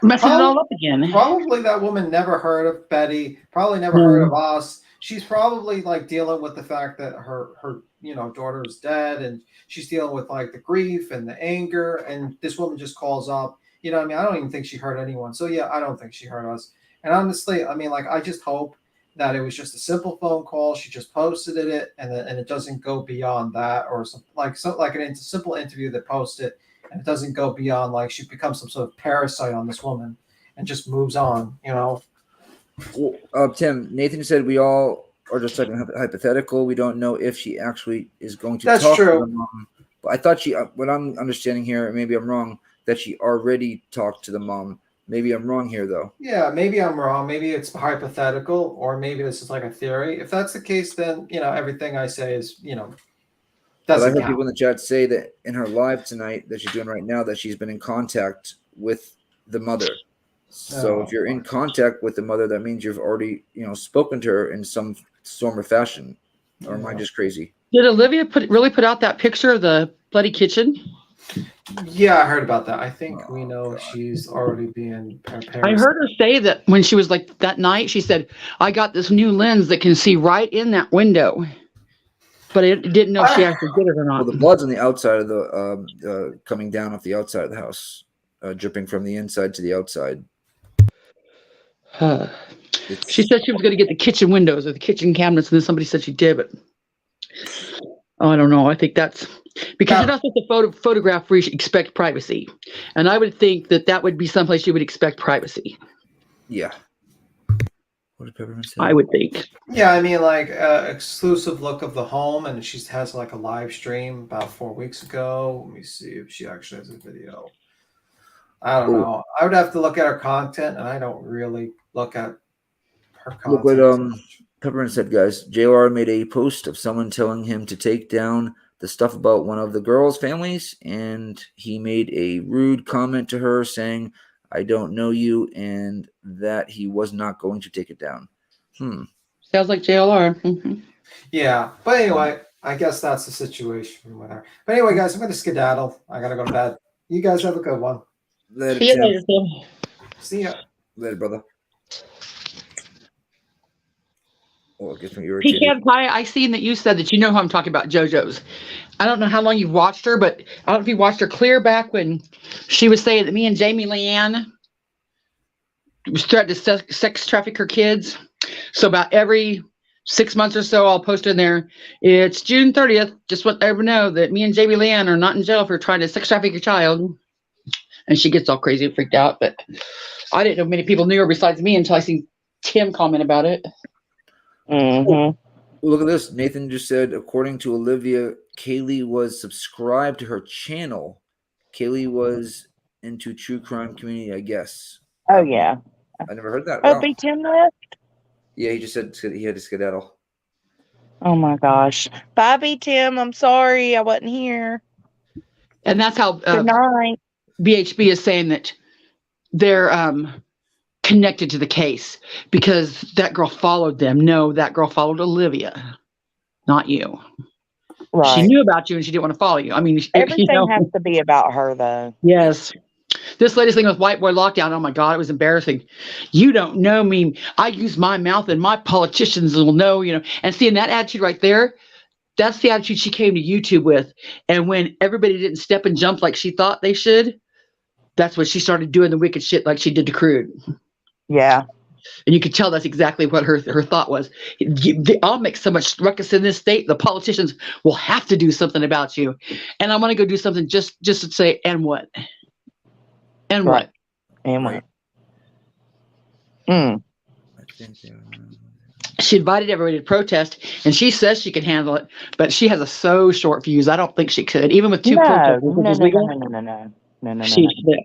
messing it all up again. Probably that woman never heard of Betty. Probably never heard of us. She's probably like dealing with the fact that her daughter is dead, and she's dealing with like the grief and the anger. And this woman just calls up. I mean, I don't even think she heard anyone. So yeah, I don't think she heard us. And honestly, I mean, like I just hope that it was just a simple phone call. She just posted it, and it doesn't go beyond that, or like a simple interview that posted, and it doesn't go beyond like she becomes some sort of parasite on this woman and just moves on. Well, Tim, Nathan said we all are just like hypothetical. We don't know if she actually is going to talk to the mom. But I thought what I'm understanding here, maybe I'm wrong, that she already talked to the mom. Maybe I'm wrong here, though. Yeah, maybe I'm wrong. Maybe it's hypothetical, or maybe this is like a theory. If that's the case, then everything I say is doesn't But I heard count. people in the chat say that in her live tonight that she's doing right now that she's been in contact with the mother. So if you're in contact with the mother, that means you've already spoken to her in some form or fashion. Or am I just crazy? Did Olivia really put out that picture of the bloody kitchen? Yeah, I heard about that. I think we know she's already being prepared. I heard her say that when she was like that night, she said, "I got this new lens that can see right in that window." But I didn't know if she actually did it or not. Well, the blood's on the outside of the coming down off the outside of the house, dripping from the inside to the outside. She said she was going to get the kitchen windows or the kitchen cabinets, and then somebody said she did, but I don't know. I think that's because you're not supposed to photograph where you expect privacy, and I would think that would be someplace you would expect privacy. Yeah. What did Peppermint say? I would think. Yeah, I mean, like exclusive look of the home, and she has like a live stream about 4 weeks ago. Let me see if she actually has a video. I don't know. I would have to look at her content, and I don't really look at her content. Look what Peppermint said, guys. JR made a post of someone telling him to take down the stuff about one of the girls' families, and he made a rude comment to her saying, "I don't know you," and that he was not going to take it down. Sounds like JLR. Mm-hmm. Yeah, but anyway, I guess that's the situation with her. But anyway, guys, I'm going to skedaddle. I got to go to bed. You guys have a good one. Later, See you Tim. later, Tim. See ya. Later, brother. Oh, it gets me irritated. Pecan pie. I seen that you said that you know who I'm talking about, JoJo's. I don't know how long you've watched her, but I don't know if you watched her clear back when she was saying that me and Jamie Leanne was threatened to sex traffic her kids. So about every 6 months or so, I'll post in there. It's June 30th. Just want everyone to know that me and Jamie Leanne are not in jail for trying to sex traffic your child. And she gets all crazy and freaked out. But I didn't know many people knew her besides me until I seen Tim comment about it. Mm-hmm. Look at this. Nathan just said, according to Olivia, Kaylee was subscribed to her channel. Kaylee was into true crime community, I guess. Oh, yeah. I never heard that. Oh, Wow. B. Tim left? Yeah, he just said he had to skedaddle. Oh, my gosh. Bye, B. Tim. I'm sorry I wasn't here. And that's how Good night. BHB is saying that they're connected to the case because that girl followed them. No, that girl followed Olivia, not you. Right. She knew about you and she didn't want to follow you. I mean, everything has to be about her, though. Yes. This latest thing with White Boy Lockdown, oh my God, it was embarrassing. You don't know me. I use my mouth and my politicians will know, and seeing that attitude right there, that's the attitude she came to YouTube with. And when everybody didn't step and jump like she thought they should, that's when she started doing the wicked shit like she did to Crude. Yeah. And you could tell that's exactly what her thought was. I'll make so much ruckus in this state, the politicians will have to do something about you. And I'm going to go do something just to say, and what? And right. what? And what? Mm. She invited everybody to protest, and she says she can handle it, but she has a so short fuse. I don't think she could, even with two protesters. No. She'd flip.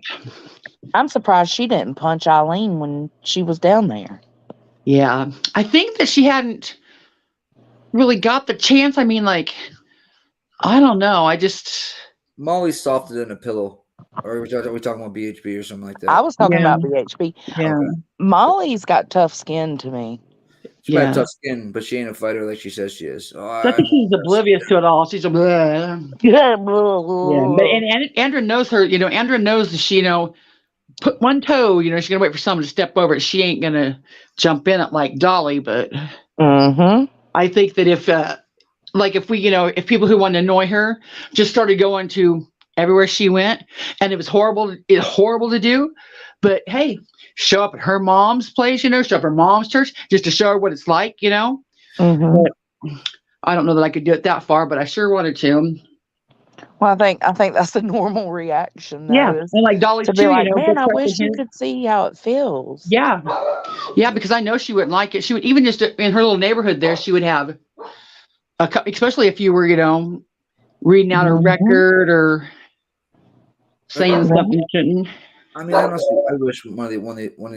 I'm surprised she didn't punch Eileen when she was down there. Yeah, I think that she hadn't really got the chance. I mean, I don't know. Molly's softer than a pillow. Or are we talking about BHB or something like that? I was talking about BHB. Yeah. Okay. Molly's got tough skin to me. She might have tough skin, but she ain't a fighter like she says she is. I think she's oblivious to it all. She's a yeah. But and Andrea knows her. Andrea knows that she put one toe. She's gonna wait for someone to step over it. She ain't gonna jump in it like Dolly. But I think that if if people who want to annoy her just started going to everywhere she went, and it was horrible to do, but hey, show up at her mom's place, show up at her mom's church just to show her what it's like, But I don't know that I could do it that far, but I sure wanted to. Well, I think that's the normal reaction, though. Yeah, and like Dolly to too, be like, man, I wish you could see how it feels. Yeah, because I know she wouldn't like it. She would even just in her little neighborhood there, she would have especially if you were, reading out a record or saying something you shouldn't. I mean, honestly, I wish one of these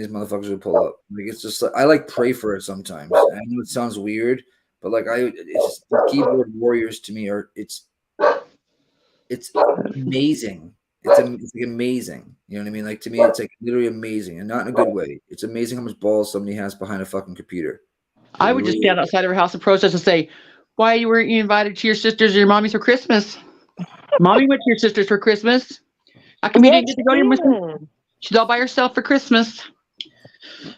motherfuckers would pull up. It's just I pray for it sometimes. I know it sounds weird, but it's the keyboard warriors to me it's amazing. It's amazing. You know what I mean? To me, it's literally amazing, and not in a good way. It's amazing how much balls somebody has behind a fucking computer. I would just stand outside of her house and protest and say, "Why weren't you invited to your sisters or your mommies for Christmas? Mommy went to your sisters for Christmas. How come you didn't get to go to your sister? She's all by herself for Christmas.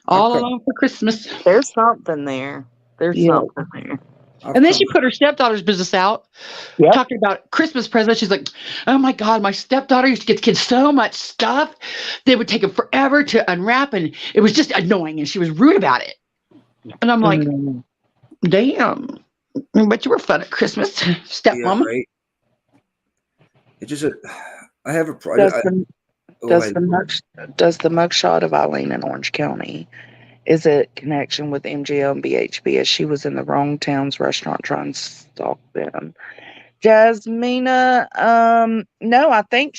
All alone for Christmas." There's something there. Something there. And then she put her stepdaughter's business out, talking about Christmas presents. She's like, "Oh my God, my stepdaughter used to get the kids so much stuff. They would take them forever to unwrap, and it was just annoying, and she was rude about it." And I'm like, damn, but you were fun at Christmas, stepmom. Yeah, right. It just, I have a does the mugshot of Eileen in Orange County, is it connection with MGL and BHB as she was in the wrong town's restaurant trying to stalk them? Jasmina, no, I think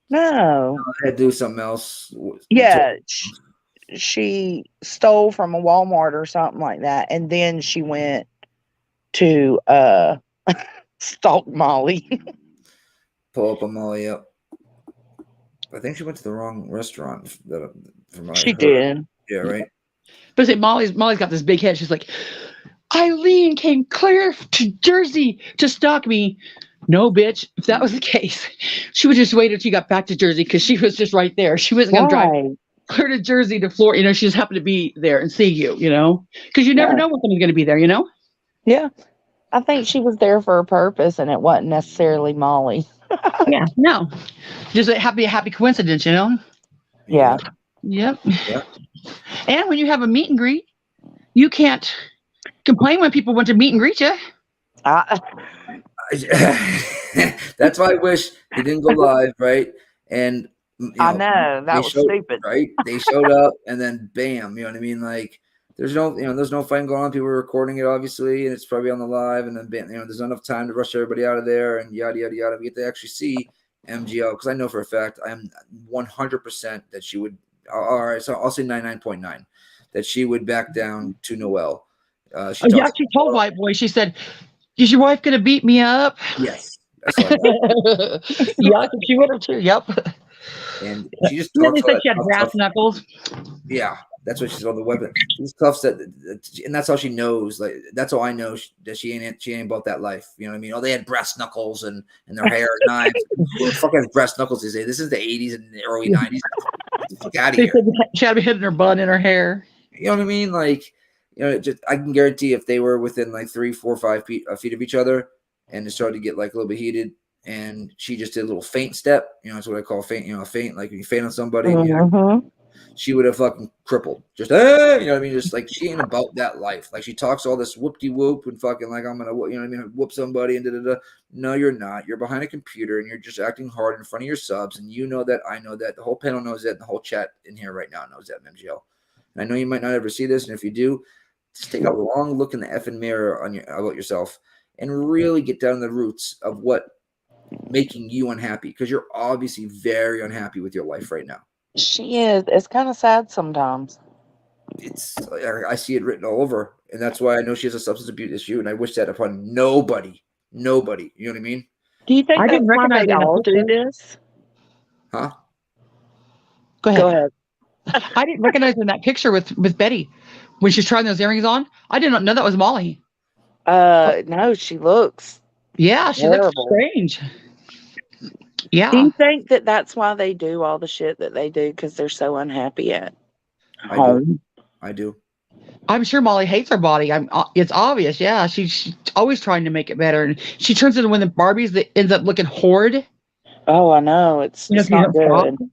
no. I had to do something else. Yeah, she stole from a Walmart or something like that, and then she went to stalk Molly. Pull up a Molly up. I think she went to the wrong restaurant. She did. Yeah, right. But say Molly's got this big head. She's like, Eileen came clear to Jersey to stalk me. No, bitch. If that was the case, she would just wait until she got back to Jersey because she was just right there. She wasn't going to drive clear to Jersey to Florida. You know, she just happened to be there and see you. You know, because you never Yeah. know when someone's going to be there. You know. Yeah. I think she was there for a purpose, and it wasn't necessarily Molly. Yeah. No, just a happy coincidence. You know. Yeah. Yep. Yeah. And when you have a meet and greet, you can't complain when people want to meet and greet you. I, That's why I wish he didn't go live, right? And I know they that was showed stupid. right. They showed up, and then bam, you know what I mean? Like there's no fighting going on. People were recording it, obviously, and it's probably on the live, and then bam, there's not enough time to rush everybody out of there, and yada yada yada. We get to actually see MGL because I know for a fact I'm 100% that she would. All right, so I'll say 99.9 that she would back down to Noelle. She Yeah, talks. she told White Boy. She said, "Is your wife going to beat me up?" Yes, that's what I know. Yeah, she would have too. Yep. And she just And then talks they all said that she had brass tough. knuckles. Yeah, that's what she's on the weapon. She's tough, and that's how she knows. Like that's how I know that she ain't about that life. You know what I mean? Oh, they had brass knuckles and their hair knives. Who the fuck has brass knuckles these days? This is the 80s and the early 90s. Get the fuck out of They here. said she had to be hitting her butt in her hair. You know what I mean? Like, I can guarantee if they were within like 3, 4, 5 feet of each other, and it started to get like a little bit heated, and she just did a little faint step. That's what I call faint. A faint, like when you faint on somebody. Mm-hmm. She would have fucking crippled. Just, you know what I mean? Just like she ain't about that life. Like she talks all this whoop-de-whoop and fucking like I'm gonna, you know what I mean? Whoop somebody and da-da-da. No, you're not. You're behind a computer and you're just acting hard in front of your subs. And you know that. I know that. The whole panel knows that. And the whole chat in here right now knows that, MGL. And I know you might not ever see this. And if you do, just take a long look in the effing mirror about yourself and really get down to the roots of what making you unhappy, because you're obviously very unhappy with your life right now. She is. It's kind of sad sometimes. I see it written all over, and that's why I know she has a substance abuse issue, and I wish that upon nobody. You know what I mean? Do you think I that's didn't why recognize they her in all that do picture. this? Huh? Go ahead. Go ahead. I didn't recognize her in that picture with Betty when she's trying those earrings on. I did not know that was Molly. No, she looks Yeah, she looks terrible. strange. Do Yeah, you think that that's why they do all the shit that they do? Because they're so unhappy at home. I do. I'm sure Molly hates her body. It's obvious. Yeah, she's always trying to make it better, and she turns into one of the Barbies that ends up looking horrid. Oh, I know. It's If you not don't stop. good.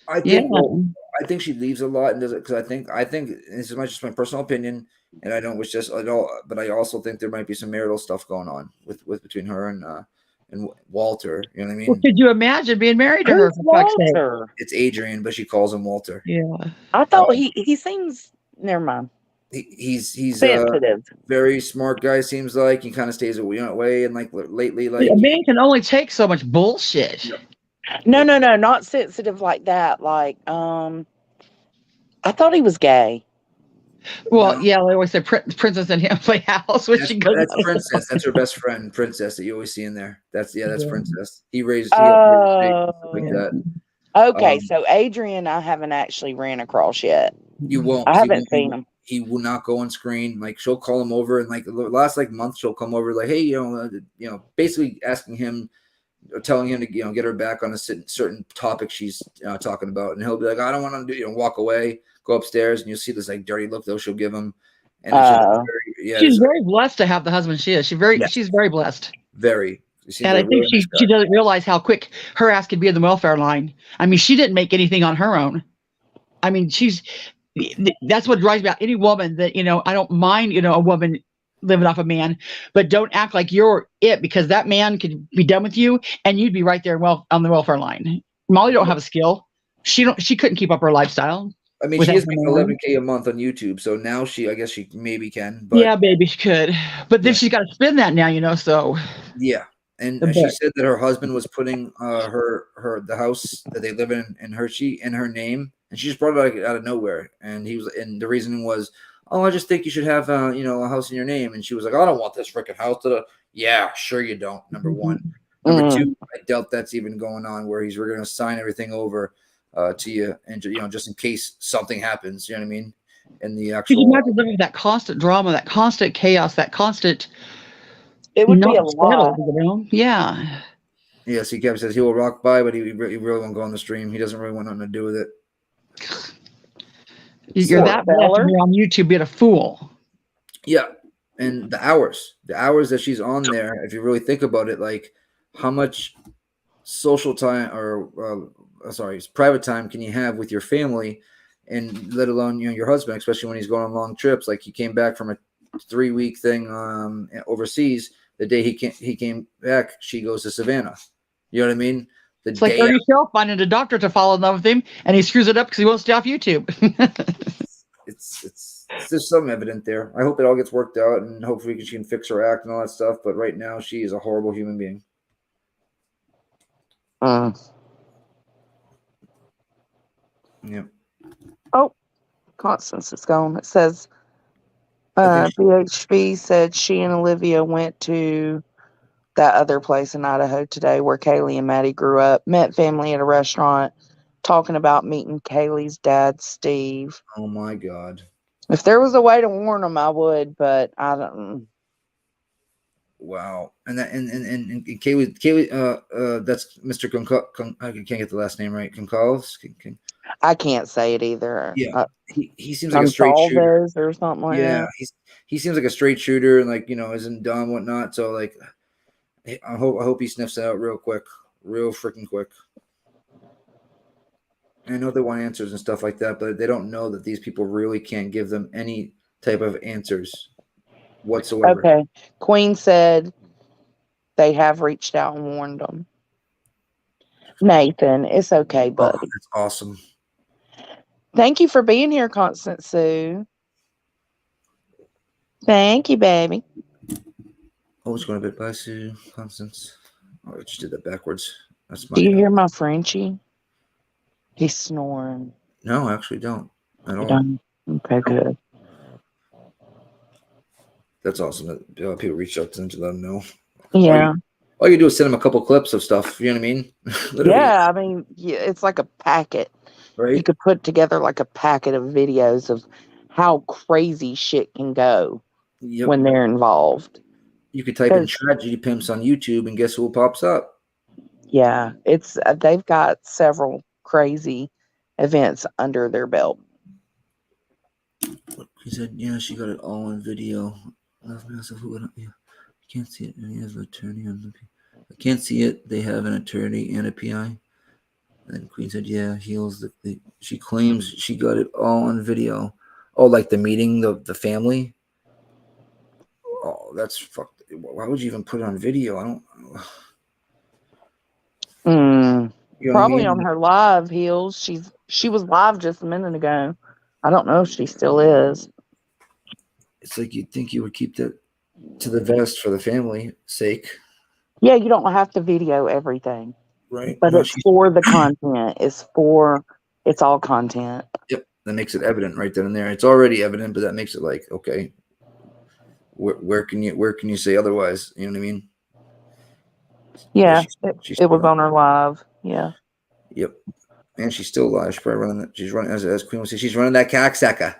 I think. Well, I think she leaves a lot and does it because I think this is just my personal opinion, and I don't wish this at all. But I also think there might be some marital stuff going on with between her and Walter. You know what I mean? Well, could you imagine being married to her? Who's For fuck's sake? Walter? It's Adrian, but she calls him Walter. Yeah. I thought he seems. Never mind. He's Sensitive. very smart guy. Seems like he kind of stays away, and like lately, like A man can only take so much bullshit. Yep. No, not sensitive like that. Like, I thought he was gay. Well, No. yeah, they always say Princess and him play house when she goes. That's Princess. That's her best friend, Princess, that you always see in there. That's Princess. He raised Oh, like that. Okay, so Adrian, I haven't actually ran across yet. You won't. I haven't seen him. He will not go on screen. Like she'll call him over, and like the last month, she'll come over like, hey, basically asking him, or telling him to get her back on a certain topic she's talking about, and he'll be like, I don't want to walk away, go upstairs, and you'll see this like dirty look though she'll give him. And she's very blessed to have the husband she is. She's very blessed. Very. And I think she doesn't realize how quick her ass could be in the welfare line. I mean, she didn't make anything on her own. I mean, that's what drives me out. Any woman that, I don't mind, a woman living off a man, but don't act like you're it, because that man could be done with you and you'd be right there on the welfare line. Molly don't have a skill. She couldn't keep up her lifestyle. I mean, she is making $11K a month on YouTube, so now I guess she maybe can. But yeah, maybe she could. But then she's got to spend that now, so. Yeah. And she said that her husband was putting the house that they live in her name, and she just brought it out of nowhere. And and the reason was, oh, I just think you should have a house in your name. And she was like, I don't want this freaking house. Yeah, sure you don't. Number one. Number two, I doubt that's even going on where we're going to sign everything over to you, and just in case something happens. You know what I mean? And the actual. Could you imagine living with that constant drama, that constant chaos, that constant. It would be a lot. Yeah. Yes, he kept says he will rock by, but he really won't go on the stream. He doesn't really want nothing to do with it. You're Poor that blessed to feller. be on YouTube being a fool. Yeah, and the hours that she's on there, if you really think about it, like how much social time or private time can you have with your family, and let alone your husband, especially when he's going on long trips. Like he came back from a 3-week thing overseas. The day he came back, she goes to Savannah. You know what I mean? The It's like day Ernie Shell finding a doctor to fall in love with him, and he screws it up because he won't stay off YouTube. it's there's some evident there. I hope it all gets worked out, and hopefully she can fix her act and all that stuff. But right now, she is a horrible human being. Yep. Oh, Constance is gone. It says I think BHB said she and Olivia went to that other place in Idaho today where Kaylee and Maddie grew up. Met family at a restaurant, talking about meeting Kaylee's dad, Steve. oh my God. If there was a way to warn them, I would, but I don't. Wow. And that and Kaylee, that's Mr. I can't get the last name right. Concalves? I can't say it either. Yeah. He seems like a straight shooter. Gonsalves or something like Yeah, that. he seems like a straight shooter and like, isn't dumb, whatnot. So like I hope he sniffs it out real quick. Real freaking quick. I know they want answers and stuff like that, but they don't know that these people really can't give them any type of answers whatsoever. Okay. Queen said they have reached out and warned them. Nathan, it's okay, buddy. That's awesome. Thank you for being here, Constance Sue. Thank you, baby. Oh, it's going a bit by Sue, Constance. Oh, I just did that backwards. That's my. Do you hear my Frenchie? He's snoring. No, I actually don't at You all. don't? Okay, good. That's awesome that people reach out to them to let them know. Yeah. All you do is send them a couple clips of stuff. You know what I mean? Literally. Yeah, I mean, yeah, it's like a packet. Right? You could put together like a packet of videos of how crazy shit can go when they're involved. You could type in tragedy pimps on YouTube and guess who pops up? Yeah, it's they've got several crazy events under their belt. He said, "Yeah, she got it all on video." I can't see it. And he has an attorney. I can't see it. They have an attorney and a PI. And Queen said, "Yeah, heels." She claims she got it all on video. Oh, like the meeting, the family. Oh, that's fucked. Why would you even put it on video? I don't. You know probably what I mean? on her live heels. She was live just a minute ago. I don't know if she still is. It's like you'd think you would keep that to the vest for the family sake. Yeah, you don't have to video everything. Right. But it's for the content. It's all content. Yep. That makes it evident right then and there. It's already evident, but that makes it like, okay, where can you say otherwise? You know what I mean? Yeah, it was on her live. Yeah. Yep. And she's still alive. She's probably running that. She's running, as Queen would say, she's running that cacksucker.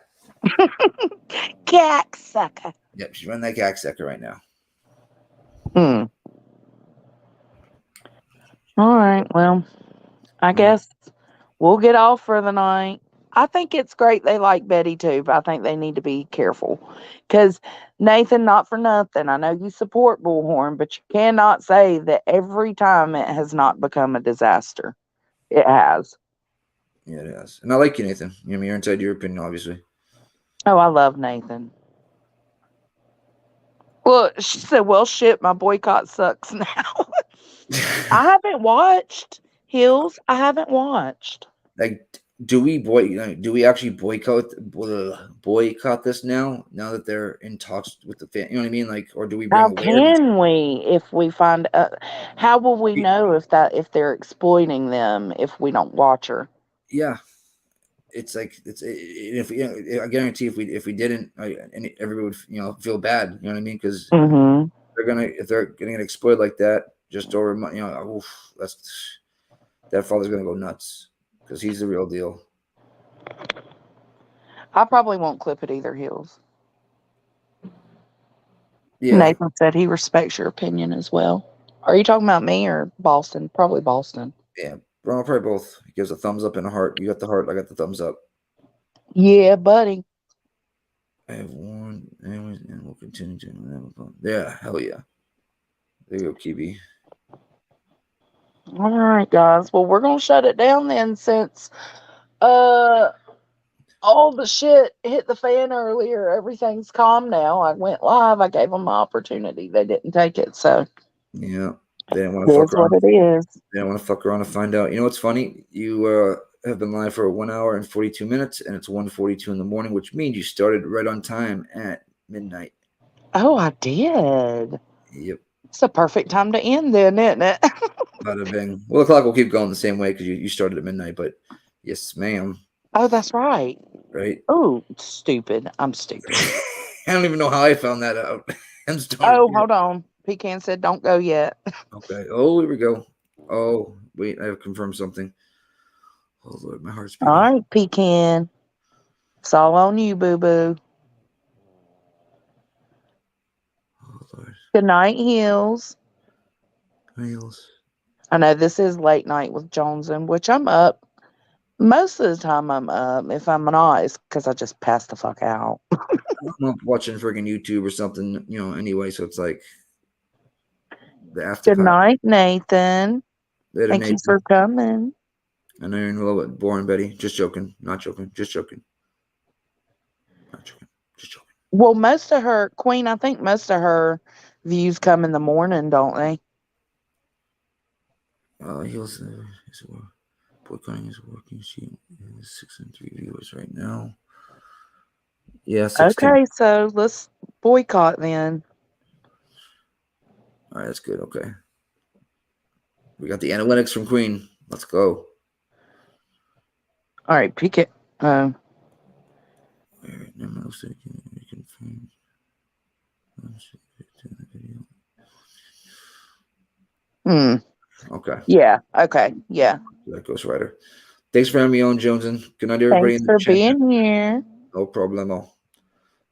Cacksucker. Yep, she's running that cacksucker right now. All right. Well, I guess we'll get off for the night. I think it's great they like Betty too, but I think they need to be careful. Because, Nathan, not for nothing, I know you support Bullhorn, but you cannot say that every time it has not become a disaster. It has. Yeah, it has. And I like you, Nathan. You know, you're inside your opinion, obviously. Oh, I love Nathan. Well, she said, well, shit, my boycott sucks now. I haven't watched Hills. I haven't watched. Like, do we actually boycott this now that they're in talks with the fan? You know what I mean? Like, or do we bring How awareness? can we if we find how will we know if they're exploiting them if we don't watch her? Yeah, it's like if I guarantee if we didn't, everybody would feel bad. You know what I mean? Because if they're gonna get exploited like that just over that father's gonna go nuts because he's the real deal. I probably won't clip it either, Hills. Yeah. Nathan said he respects your opinion as well. Are you talking about me or Boston? Probably Boston. Yeah, probably both. He gives a thumbs up and a heart. You got the heart. I got the thumbs up. Yeah, buddy. I have one, anyways, and we'll continue to have fun. Yeah, hell yeah. There you go, Kiwi. All right, guys. Well, we're gonna shut it down then, since uh all the shit hit the fan earlier. Everything's calm now. I went live. I gave them my opportunity. They didn't take it, so Yeah, they didn't want it to fuck is what around. it is. They didn't want to fuck around to find out. You know what's funny? You have been live for 1 hour and 42 minutes, and it's 1:42 in the morning, which means you started right on time at midnight. Oh, I did. Yep. It's a perfect time to end, then, isn't it? Bada bing. Well, the clock will keep going the same way because you started at midnight, but yes, ma'am. Oh, that's right. Right? Oh, stupid. I'm stupid. I don't even know how I found that out. I'm Oh, starting. hold on. Pecan said, "Don't go yet." Okay. Oh, here we go. Oh, wait, I have confirmed something. Oh Lord, my heart's All beating. right, Pecan. It's all on you, boo boo. Oh Lord. Good night, Heels. Wheels. I know this is late night with Jonesing, which I'm up. Most of the time I'm up. If I'm not, it's because I just passed the fuck out. I'm up watching friggin' YouTube or something, anyway, so it's like the after Good pop. night, Nathan. Later, Thank you Nathan. for coming. I know you're a little bit boring, Betty. Just joking. Not joking. Just joking. Not joking. Just joking. Well, most of her, Queen, I think most of her views come in the morning, don't they? He was boycotting his working. She has 603 viewers right now. Yeah, 16. Okay, so let's boycott then. All right, that's good. Okay. We got the analytics from Queen. Let's go. All right, pick it. All right, now looks like you can find. Okay. Yeah. Okay. Yeah. That Ghost Rider. Thanks for having me on, Joneson. Good night, everybody Thanks in the for chat. being here. No problemo.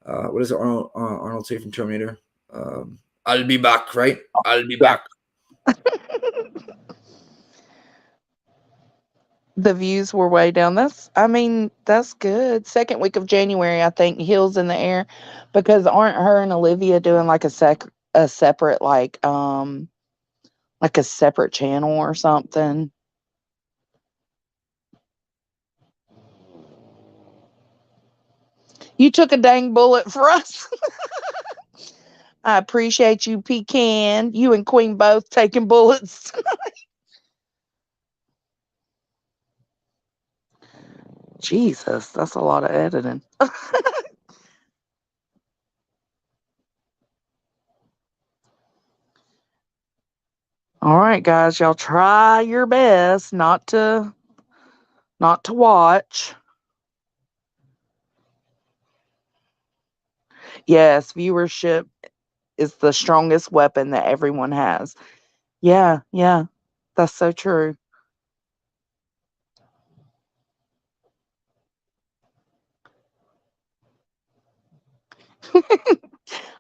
What is Arnold say from Terminator? I'll be back, right? I'll be back. The views were way down. That's good. Second week of January, I think, Hills in the air, because aren't her and Olivia doing like a separate like a separate channel or something? You took a dang bullet for us. I appreciate you, Pecan. You and Queen both taking bullets. Jesus, that's a lot of editing. All right, guys, y'all try your best not to watch. Yes, viewership is the strongest weapon that everyone has. Yeah, yeah. That's so true.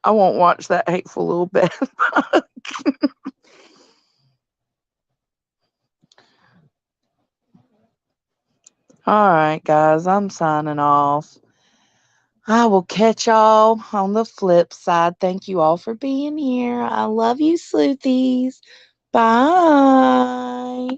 I won't watch that hateful little bit. All right, guys, I'm signing off. I will catch y'all on the flip side. Thank you all for being here. I love you, Sleuthies. Bye.